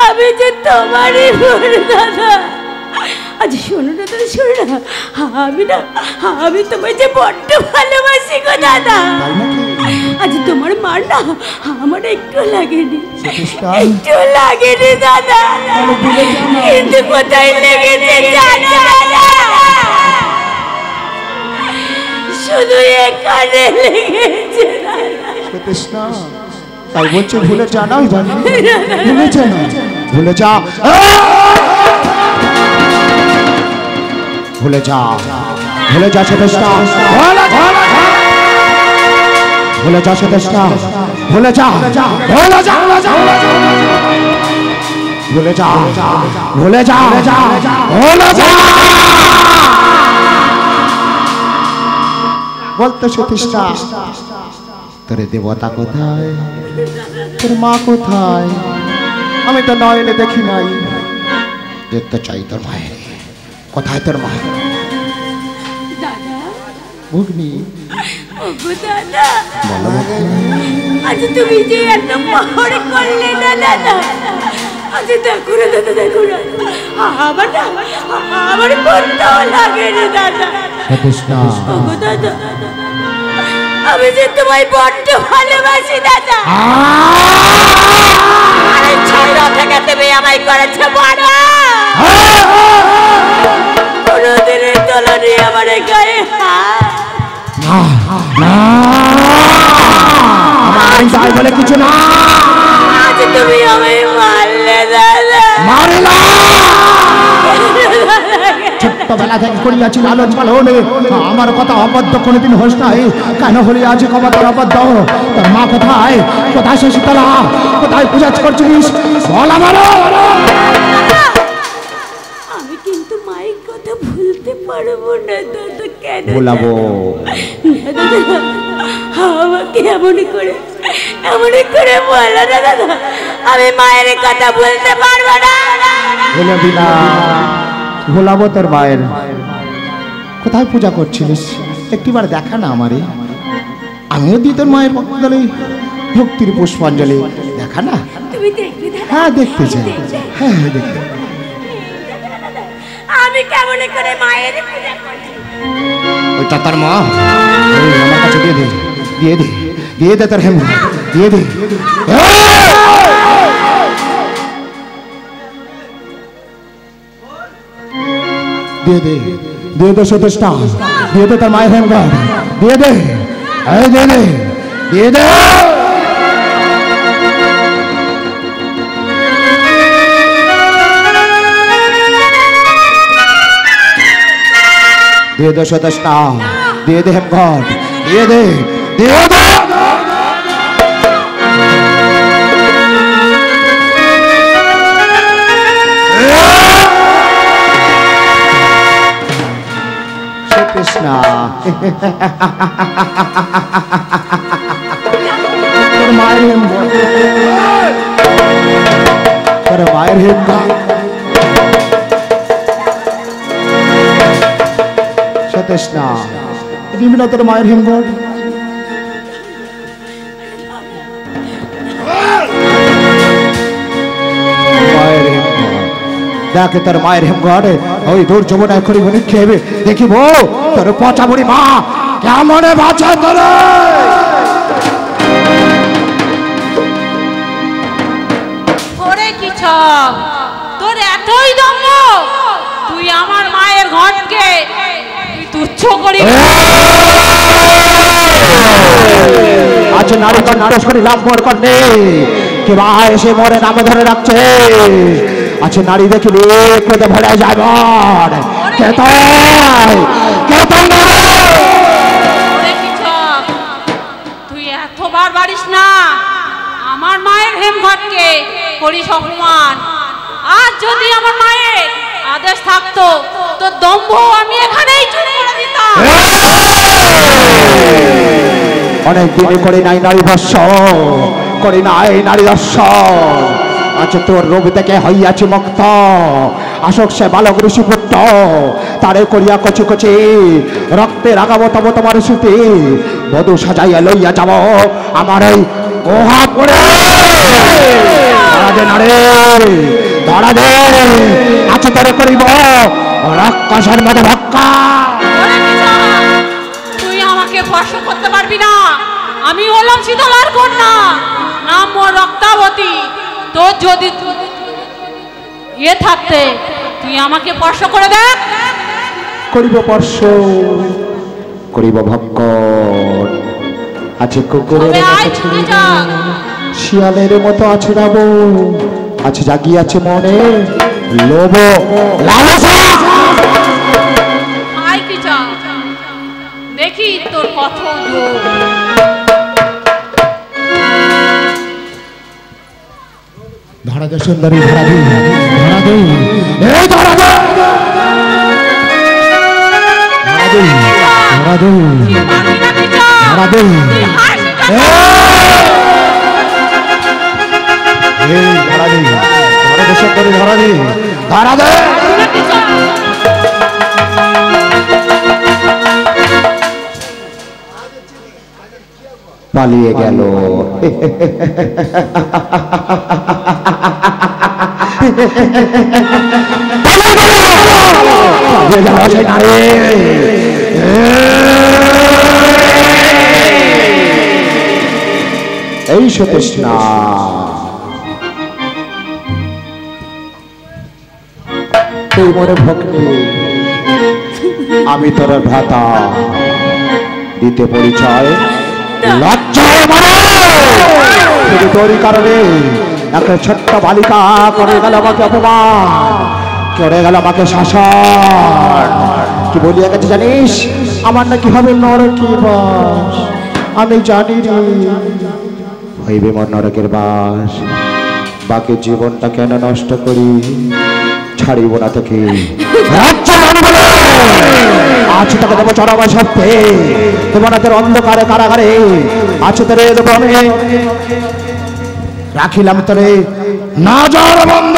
আমি যে তোমারই বোন দাদা। আজ শোনো না দাদা, শোনো না, আমি তোমায় যে বড্ড ভালোবাসি গো দাদা। আজ তোমার মার না আমার একটু লাগেনি, একটু লাগেনি দাদা। কিন্তু কোথায় লেগেছে জানো দাদা? শুধু এখানে লেগেছে দাদা। তাই বলছে ভুলে যা না, ভুলে যা না, ভুলে যা, ভুলে যা, ভুলে যা সতেষ্টা, ভুলে যা সতেষ্টা, ভুলে যা, ভুলে যা, ভুলে যা, ভুলে যা, ভুলে যা। বলতো সতেষ্টা, তোর দেবতা কোথায়, তোর মা কোথায়? আমি তো নয়নে দেখি নাই, দেখতে চাই তোর মায়ের। কোথায় তোর মা? দাদা, ভগ্নি, ওগো দাদা, বলো আজ তুমি যে এত মহড় করলে না দাদা। আজ দেখো না দাদা, দেখো না, আমার বলতেও লাগে না দাদা। সতেষ্টা, ওগো দাদা, আমি যে তোমায় বড্ড ভালোবাসি দাদা। আরে ছোট থেকে তুমি আমায় করেছো বড়। কোনদিনের তলানি আমার গায়ে হাত বলে কিছু না। আজ তুমি আমায় মারলে দাদা। মারলা ছোট্টবেলা থেকে করিয়াছি লালন পালন, আমার কথা অবদ্ধ কোনোদিন হোস নাই। কেন হলি আজ কবা তোর অবদ্ধ? তোর মা কোথায়? কোথায় সে শীতলা? কোথায় পূজা করছিস? বল আমার। আমি কিন্তু মায়ের কথা ভুলতে পারবো না দাদা। কেন ভুলাবো দাদা? আমাকে এমন করে বলো না দাদা। আমি মায়ের কথা বলতে পারবো না। ভুলাবি না, ভুলাবো তোর মায়ের। কোথায় পূজা করছিলিস একটিবার দেখা না আমারে। আমিও দিই তোর মায়ের পক্ষে ভক্তির পুষ্পাঞ্জলি, দেখা না? তুমি দেখবে দাদা? হ্যাঁ, দেখতে চাই। হ্যাঁ, দেখতে। আমি কেমন করে মায়ের পূজা করছি? ওইটা তার মা, আমার কাছে দিয়ে দে, দিয়ে দে, দিয়ে দে তোর হেম, দিয়ে দে। দিয়ে দে, দিয়ে দে সতেষ্টা, দিয়ে দে তোর মায়ের হেম গার্ড, দিয়ে দে, এই দিয়ে দে, দিয়ে দে। দিয়ে দে সদস্যা, দিয়ে দে হেম গার্ড, দিয়ে দে, দিয়ে দে। কৃষ্ণা তোর মায়ের হেম গার্ড, তোর মায়ের হেম গার্ড। সতেষ্ণা দিবি না তোর মায়ের হেম গার্ড? দেখে তোর মায়ের হেম গার্ড ওই দূর যমুনায় করি বলি খেয়ে দেখিব তোর পচা বুড়ি মা কেমন বাঁচা তোর। ওরে কি ছক, তোর এতই দম্ভ, তুই আমার মায়ের ঘটকে তুই তুচ্ছ করি। আচ্ছা নারী কণ্ঠ করে লাভ মোর কন্যে কে বা এসে মরে নাম ধরে রাখছে। আচ্ছা নারী দেখিলে কেঁদে ভরে যায় মন। কে তাই কে তাই ওরে কি ছক, তুই এতবার বাড়িস না আমার মায়ের হেম ঘটকে করিস অপমান। আজ যদি আমার মায়ের আদেশ থাকতো তো দম্ভ আমি এখানেই চুরি করে দিতাম। অনেক দিনে করে নাই নারী দর্শন, করে নাই নারী দর্শন। আচ্ছা তোর রূপ দেখে হইয়াছি মুক্ত, আসক সে বালক ঋষি পুত্র তারে করিয়া কচি কচি রক্তে রাগাবো তব তোমার স্মৃতি বধূ সাজাইয়া লইয়া যাব আমার এই ওহা পড়ে। ধরা দে নারে ধরা দে, আচ্ছা তোরে করিব রাক্ষসের মধ্যে ধাক্কা। তুই আমাকে স্পর্শ করতে পারবি না, আমি হলাম শীতলার কন্যা, নাম মোর রক্তাবতী। তোর যদি ইয়ে থাকতে তুই আমাকে স্পর্শ করে দেখ। করিব স্পর্শ করিব ভক্ষণ। আছে কুকুরের শিয়ালের মতো আছড়াবো, আছে জাগিয়াছে মনে লোভ লালসা। আয় কি চা দেখি তোর কত জোর। ধরা দে সুন্দরী, ধরা দে, ধরা দে, এই ধরা দে, ধরা দে, ধরা দে, ধরা দে, এই ধরা দে, ধরা দে সুন্দরী, ধরা দে, ধরা দে। পালিয়ে গেল। এই সতৃষ্ণা তুই মনে ভক্তি, আমি তোর ভ্রাতা দিতে পরিচয় লজ্জায় মনে। শুধু তোরই কারণে একটা ছোট্ট বালিকা করে গেল আমাকে অপমান, করে গেল আমাকে শাসন। কি বলিয়া গেছে জানিস, আমার নাকি হবে নরকি বাস। আমি জানি রে হইবে মন নরকের বাস। বাকি জীবনটা কেন নষ্ট করি, ছাড়িব না তোকে। আজ তোকে দেবো চরমায় সত্যে, তোমার অন্ধকারে কারাগারে আজ তোরে দেবো আমি, রাখিলাম তোরে না যাওয়ার বন্ধ।